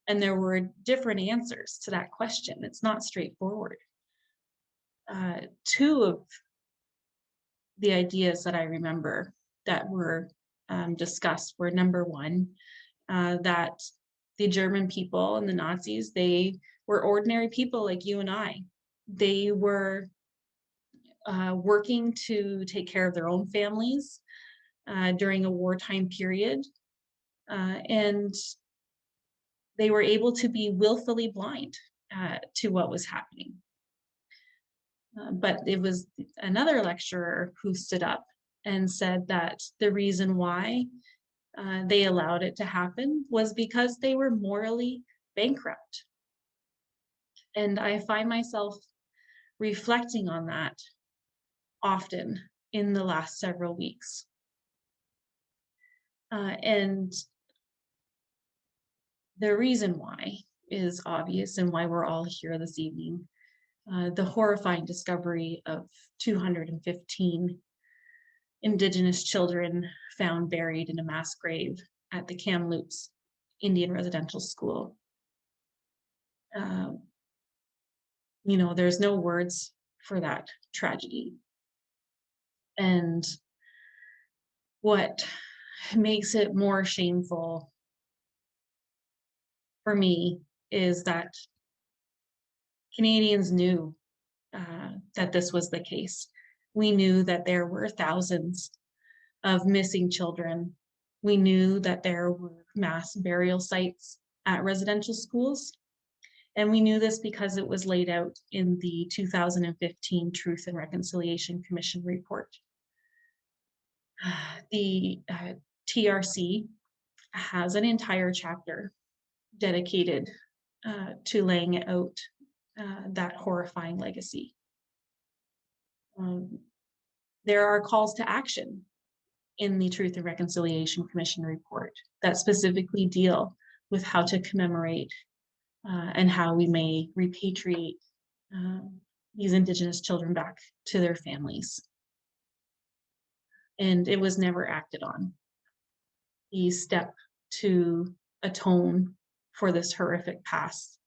And there were different answers to that question. It's not straightforward. Two of the ideas that I remember that were discussed were, number one, that the German people and the Nazis, they were ordinary people like you and I. They were working to take care of their own families during a wartime period, and they were able to be willfully blind to what was happening. But it was another lecturer who stood up and said that the reason why they allowed it to happen was because they were morally bankrupt. And I find myself reflecting on that often in the last several weeks. And the reason why is obvious, and why we're all here this evening. The horrifying discovery of 215 Indigenous children found buried in a mass grave at the Kamloops Indian Residential School. You know, there's no words for that tragedy. And what makes it more shameful for me is that Canadians knew that this was the case. We knew that there were thousands of missing children. We knew that there were mass burial sites at residential schools. And we knew this because it was laid out in the 2015 Truth and Reconciliation Commission report. The TRC has an entire chapter dedicated to laying out that horrifying legacy. There are calls to action in the Truth and Reconciliation Commission report that specifically deal with how to commemorate and how we may repatriate these Indigenous children back to their families. And it was never acted on. The step to atone for this horrific past,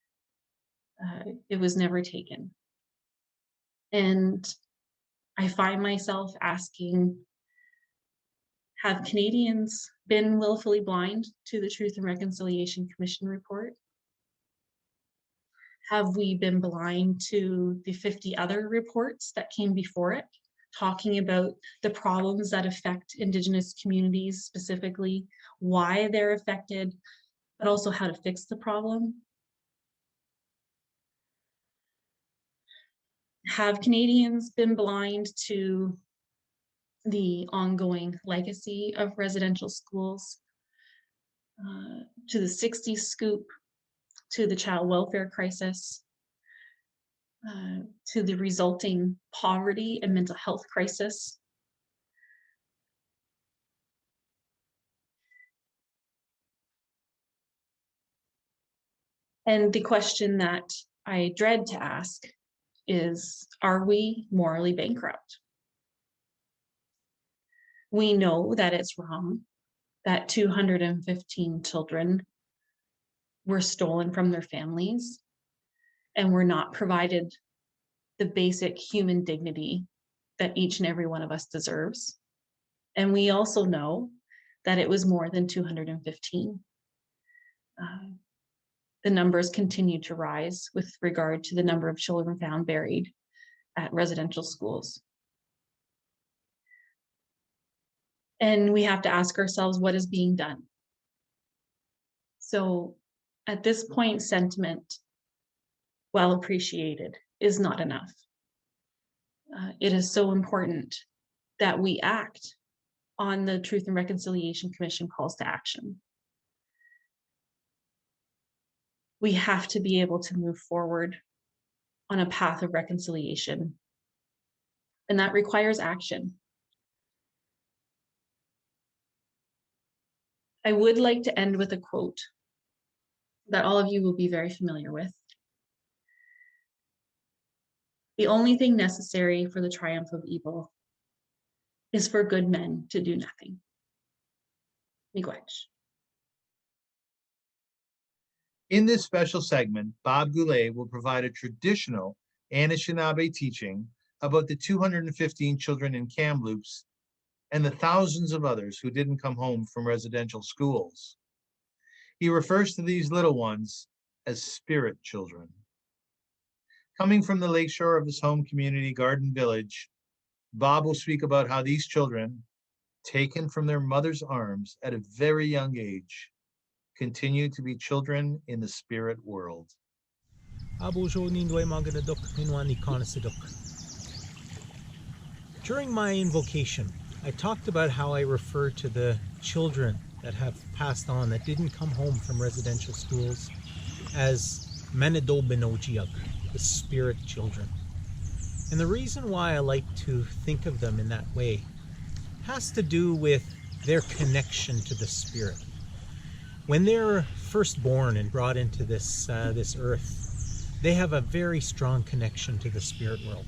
it was never taken. And I find myself asking, have Canadians been willfully blind to the Truth and Reconciliation Commission report? Have we been blind to the 50 other reports that came before it, talking about the problems that affect Indigenous communities specifically, why they're affected, but also how to fix the problem? Have Canadians been blind to the ongoing legacy of residential schools, to the 60s scoop, to the child welfare crisis, to the resulting poverty and mental health crisis? And the question that I dread to ask is, are we morally bankrupt? We know that it's wrong, that 215 children were stolen from their families and were not provided the basic human dignity that each and every one of us deserves. And we also know that it was more than 215. The numbers continue to rise with regard to the number of children found buried at residential schools. And we have to ask ourselves, what is being done? So at this point, sentiment, while appreciated, is not enough. It is so important that we act on the Truth and Reconciliation Commission calls to action. We have to be able to move forward on a path of reconciliation, and that requires action. I would like to end with a quote that all of you will be very familiar with. The only thing necessary for the triumph of evil is for good men to do nothing. Miigwech. In this special segment, Bob Goulais will provide a traditional Anishinaabe teaching about the 215 children in Kamloops and the thousands of others who didn't come home from residential schools. He refers to these little ones as spirit children. Coming from the lakeshore of his home community, Garden Village, Bob will speak about how these children, taken from their mother's arms at a very young age, continue to be children in the spirit world. During my invocation, I talked about how I refer to the children that have passed on, that didn't come home from residential schools, as Manido Benojiag, the spirit children. And the reason why I like to think of them in that way has to do with their connection to the spirit. When they're first born and brought into this earth, they have a very strong connection to the spirit world.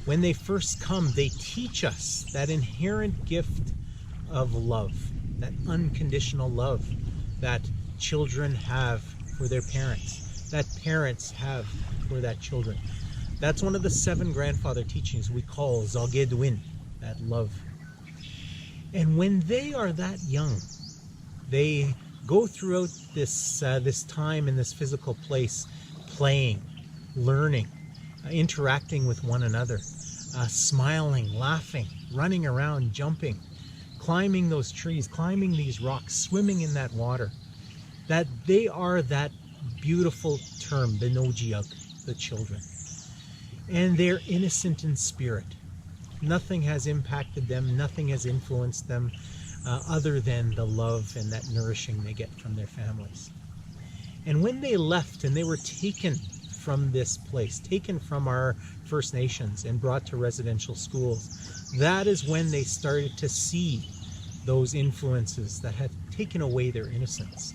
When they first come, they teach us that inherent gift of love, that unconditional love that children have for their parents, that parents have for that children. That's one of the 7 grandfather teachings we call Zalgedwin, that love. And when they are that young, they go throughout this time in this physical place, playing, learning, interacting with one another, smiling, laughing, running around, jumping, climbing those trees, climbing these rocks, swimming in that water. That they are that beautiful term, Benojiag, the children. And they're innocent in spirit. Nothing has impacted them, nothing has influenced them, other than the love and that nourishing they get from their families. And when they left and they were taken from this place, taken from our First Nations and brought to residential schools, that is when they started to see those influences that had taken away their innocence.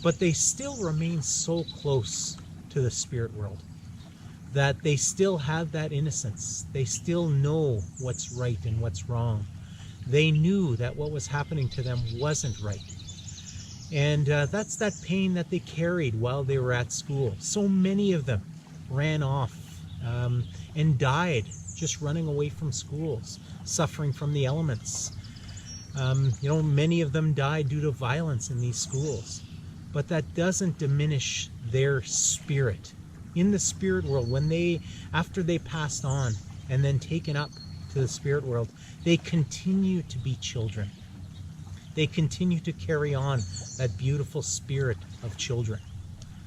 But they still remain so close to the spirit world that they still have that innocence. They still know what's right and what's wrong. They knew that what was happening to them wasn't right. And that's that pain that they carried while they were at school. So many of them ran off and died just running away from schools, suffering from the elements. Many of them died due to violence in these schools. But that doesn't diminish their spirit. In the spirit world, after they passed on and then taken up to the spirit world, they continue to be children. They continue to carry on that beautiful spirit of children.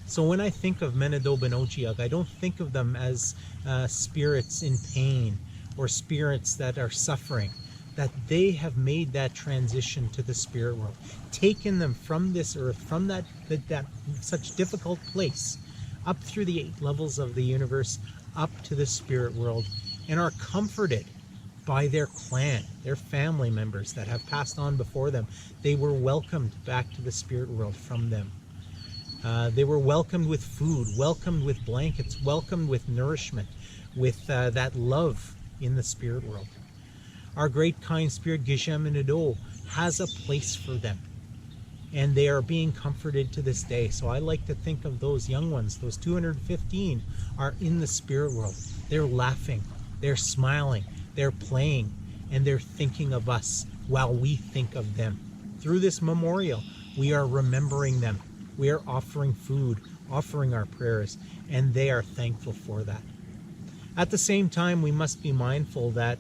So when I think of Menado Benochiag, I don't think of them as spirits in pain or spirits that are suffering, that they have made that transition to the spirit world, taken them from this earth, from that such difficult place, up through the 8 levels of the universe, up to the spirit world, and are comforted by their clan, their family members that have passed on before them. They were welcomed back to the spirit world from them. They were welcomed with food, welcomed with blankets, welcomed with nourishment, with that love in the spirit world. Our great kind spirit, Geshem and Ado, has a place for them. And they are being comforted to this day. So I like to think of those young ones, those 215 are in the spirit world. They're laughing, they're smiling, they're playing, and they're thinking of us while we think of them. Through this memorial, we are remembering them. We are offering food, offering our prayers, and they are thankful for that. At the same time, we must be mindful that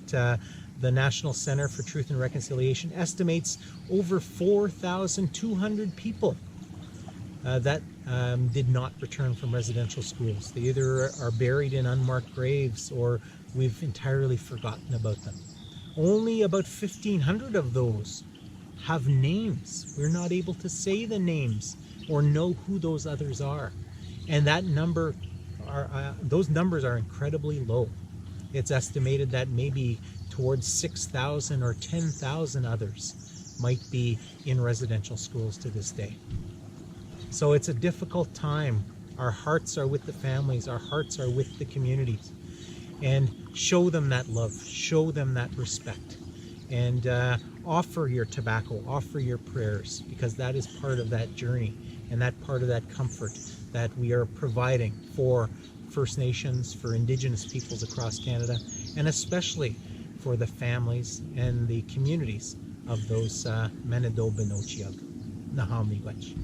the National Center for Truth and Reconciliation estimates over 4,200 people that did not return from residential schools. They either are buried in unmarked graves or we've entirely forgotten about them. Only about 1,500 of those have names. We're not able to say the names or know who those others are. And that number, those numbers are incredibly low. It's estimated that maybe towards 6,000 or 10,000 others might be in residential schools to this day. So it's a difficult time. Our hearts are with the families, our hearts are with the communities. And show them that love, show them that respect. And offer your tobacco, offer your prayers, because that is part of that journey and that part of that comfort that we are providing for First Nations, for Indigenous peoples across Canada, and especially for the families and the communities of those Menado Benochiag, Nahamiigwech.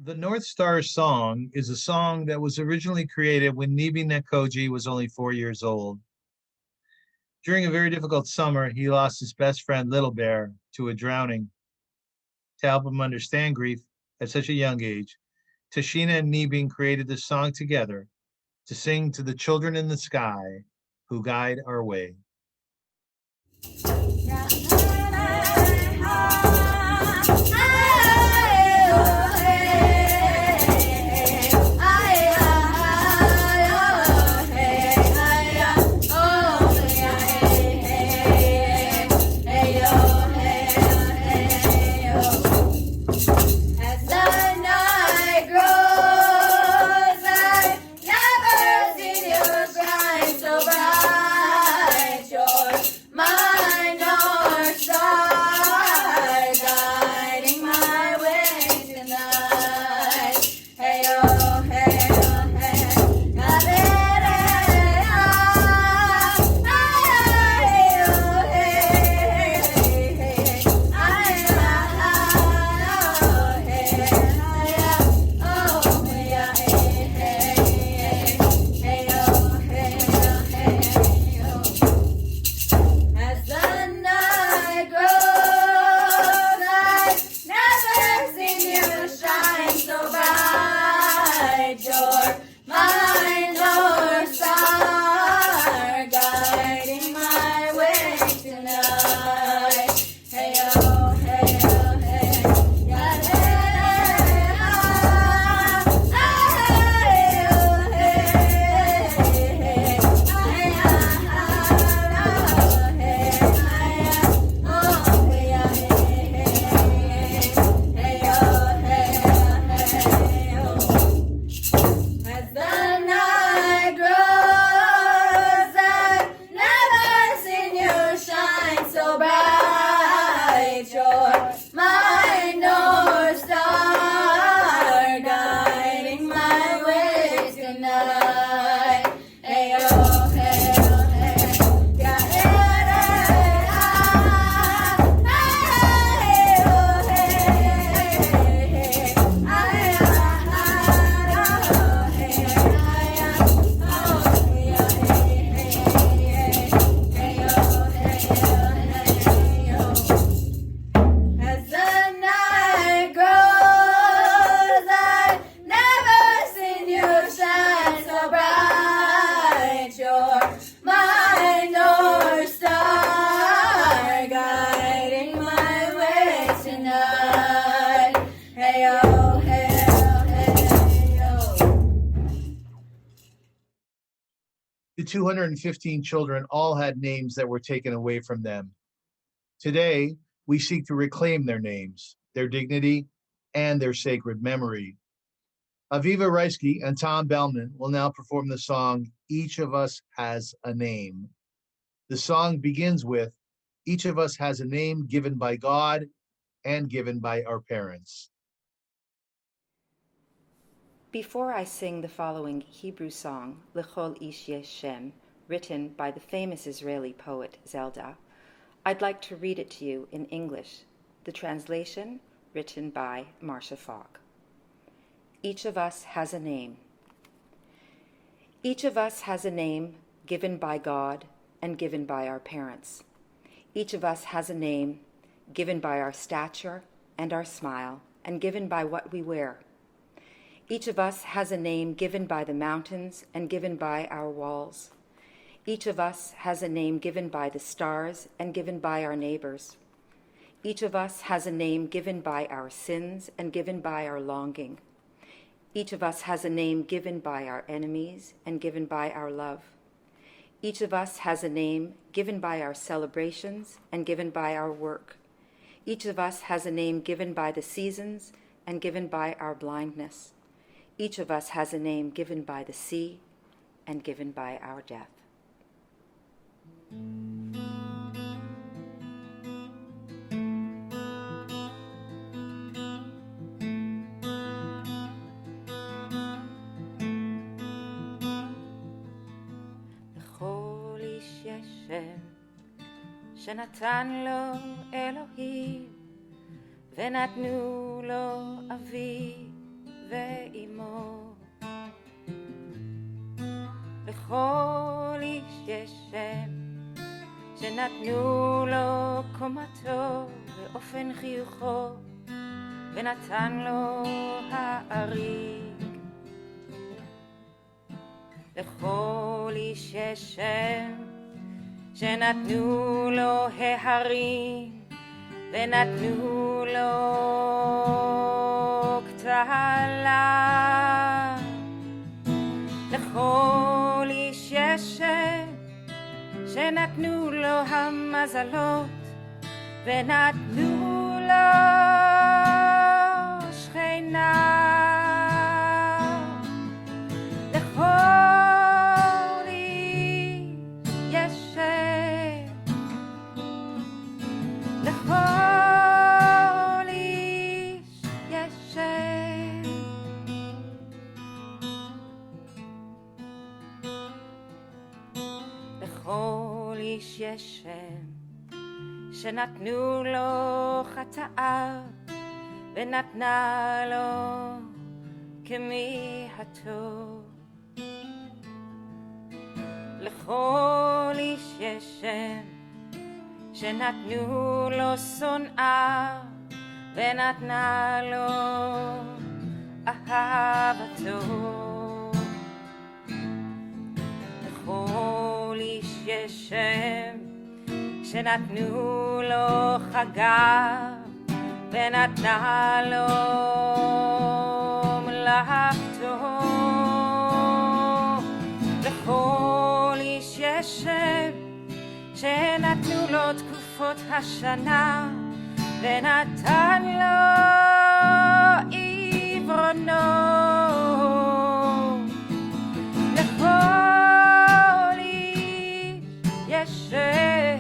The North Star song is a song that was originally created when Nibi Nekoji was only 4 years old. During a very difficult summer, he lost his best friend, Little Bear, to a drowning. To help him understand grief at such a young age, Tasheena and Nibi created this song together to sing to the children in the sky who guide our way. Your mind, your The 215 children all had names that were taken away from them. Today, we seek to reclaim their names, their dignity, and their sacred memory. Aviva Rajsky and Tom Bellman will now perform the song, Each of Us Has a Name. The song begins with, each of us has a name given by God and given by our parents. Before I sing the following Hebrew song, L'chol ish yesh shem, written by the famous Israeli poet Zelda, I'd like to read it to you in English, the translation written by Marcia Fogg. Each of us has a name. Each of us has a name given by God and given by our parents. Each of us has a name given by our stature and our smile and given by what we wear. Each of us has a name given by the mountains and given by our walls. Each of us has a name given by the stars and given by our neighbors. Each of us has a name given by our sins and given by our longing. Each of us has a name given by our enemies and given by our love. Each of us has a name given by our celebrations and given by our work. Each of us has a name given by the seasons and given by our blindness. Each of us has a name given by the sea and given by our death. לכל איש יש שם שנתן לו אלוהים ונתנו לו אבי ואמו. לכל איש יש שם שנתנו לו קומתו ואופן חיוכו ונתן לו האריג. לכל איש יש שם שנתנו לו ההרים ונתנו לו כתלה. לכל איש יש שם שנתנו לו המזלות ונתנו לו שכינה. לכל איש יש שם, לכל איש יש שם. לכל איש יש שם שנתנו לו חטאה ונתנה לו כמיהתו. לכל איש יש שם שנתנו לו שונאה ונתנה לו אהבתו. לכל איש יש שם שנתנו לו חגה ונתנה לו מלאכתו. לכל איש יש שם שנתנו לו תקופות השנה ונתן לו עברונו. לכל איש יש שם,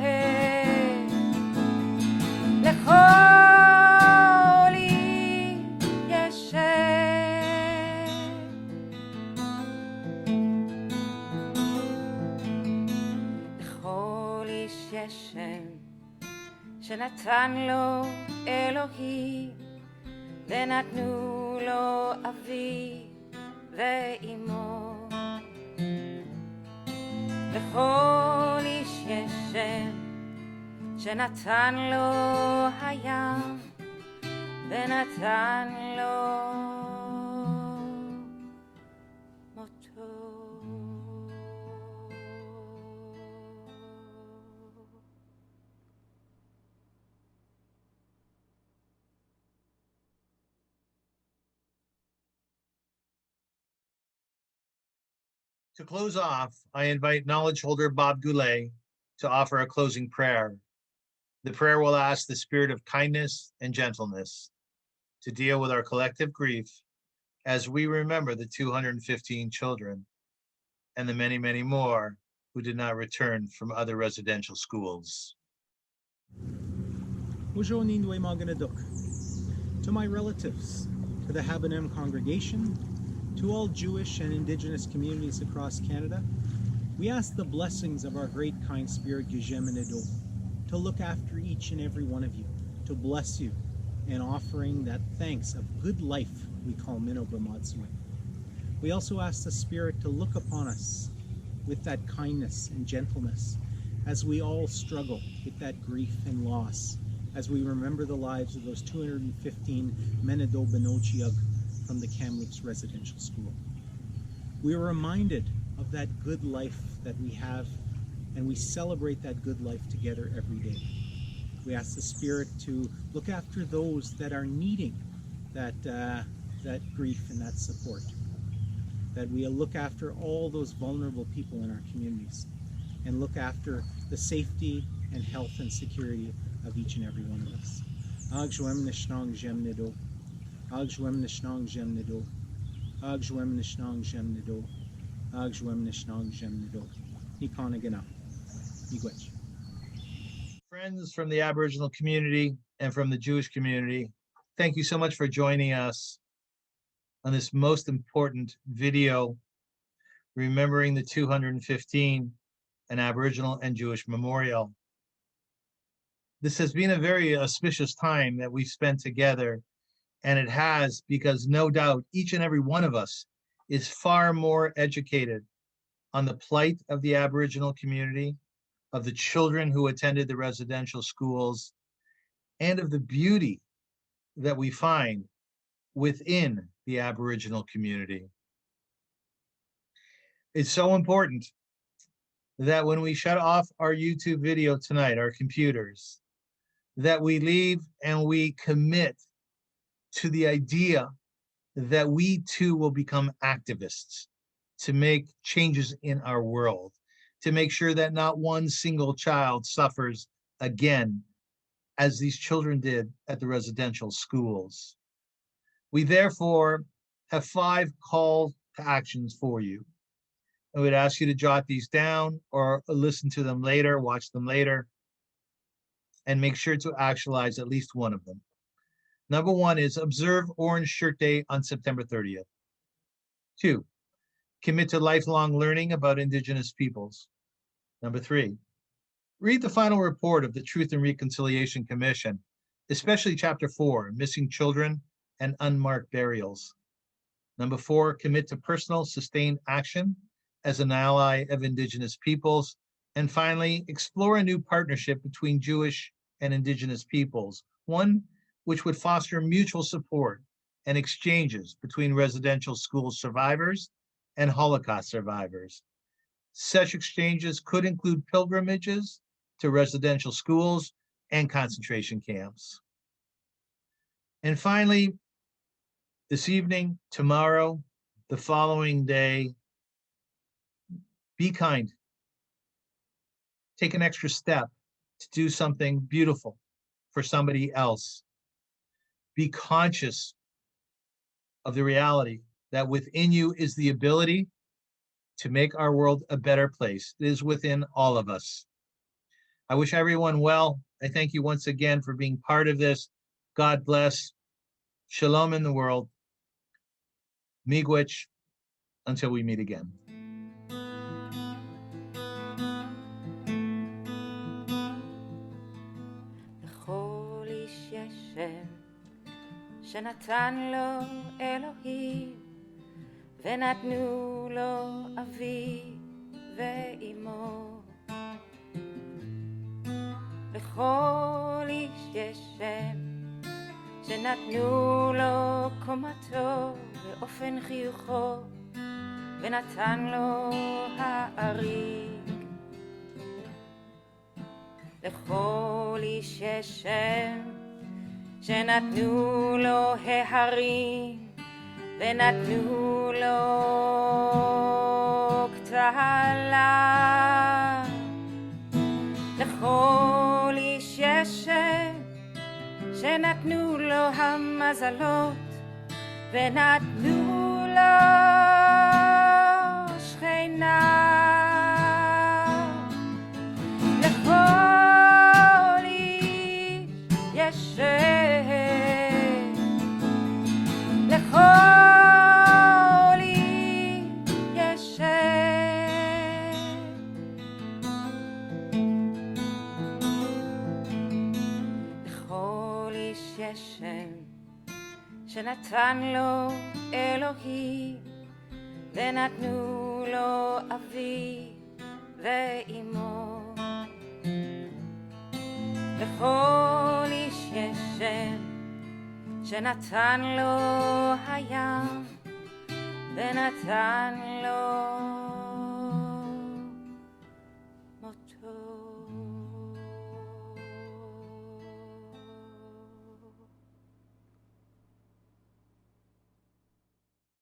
לכל איש יש שם. לכל איש יש שם שנתן לו אלוהים ונתנו לו אבי ואמו. לכל איש יש שם שנתן לו הים ונתן לו מותו. To close off, I invite knowledge holder Bob Goulais to offer a closing prayer. The prayer will ask the spirit of kindness and gentleness to deal with our collective grief as we remember the 215 children and the many, many more who did not return from other residential schools. To my relatives, to the Habonim congregation, to all Jewish and Indigenous communities across Canada, we ask the blessings of our great kind spirit Geshem and Edo to look after each and every one of you, to bless you in offering that thanks of good life we call Mino B'Matzui. We also ask the Spirit to look upon us with that kindness and gentleness as we all struggle with that grief and loss, as we remember the lives of those 215 Menado Benochiag from the Kamloops Residential School. We are reminded of that good life that we have, and we celebrate that good life together every day. We ask the Spirit to look after those that are needing that grief and that support, that we look after all those vulnerable people in our communities, and look after the safety and health and security of each and every one of us. Ag Joem Nishnang Jem Nido, Ag Joem Nishnang Jem Nido, Ag Joem Nishnang Jem Nido, Ag Joem Nishnang Jem Nido, Nikonagana, Miigwech. Friends from the Aboriginal community and from the Jewish community, thank you so much for joining us on this most important video, remembering the 215, an Aboriginal and Jewish memorial. This has been a very auspicious time that we've spent together, and it has because no doubt each and every one of us is far more educated on the plight of the Aboriginal community, of the children who attended the residential schools, and of the beauty that we find within the Aboriginal community. It's so important that when we shut off our YouTube video tonight, our computers, that we leave and we commit to the idea that we too will become activists to make changes in our world, to make sure that not one single child suffers again, as these children did at the residential schools. We therefore have 5 call to actions for you. I would ask you to jot these down or listen to them later, watch them later, and make sure to actualize at least one of them. Number 1 is observe Orange Shirt Day on September 30th. 2, commit to lifelong learning about Indigenous peoples. Number 3, read the final report of the Truth and Reconciliation Commission, especially Chapter 4, Missing Children and Unmarked Burials. Number 4, commit to personal sustained action as an ally of Indigenous peoples. And finally, explore a new partnership between Jewish and Indigenous peoples, one which would foster mutual support and exchanges between residential school survivors and Holocaust survivors. Such exchanges could include pilgrimages to residential schools and concentration camps. And finally, this evening, tomorrow, the following day, be kind. Take an extra step to do something beautiful for somebody else. Be conscious of the reality that within you is the ability to make our world a better place. It is within all of us. I wish everyone well. I thank you once again for being part of this. God bless. Shalom in the world. Miigwech, until we meet again. לכל איש יש שם שנתן לו אלוהים ונתנו לו אבי ואמו. לכל איש יש שם שנתנו לו קומתו ואופן חיוכו ונתן לו האריג. לכל איש יש שם שנתנו לו ההרים ונתנו לו חוק תהלה, לכל איש יש שם שנתנו לו המזלות ונתנו לו שכינה. לכל איש יש שם, לכל איש יש שם. לכל איש יש שם שנתן לו אלוהים ונתנו לו אבי ואמו. לכל איש יש שם שנתן לו הים ונתן לו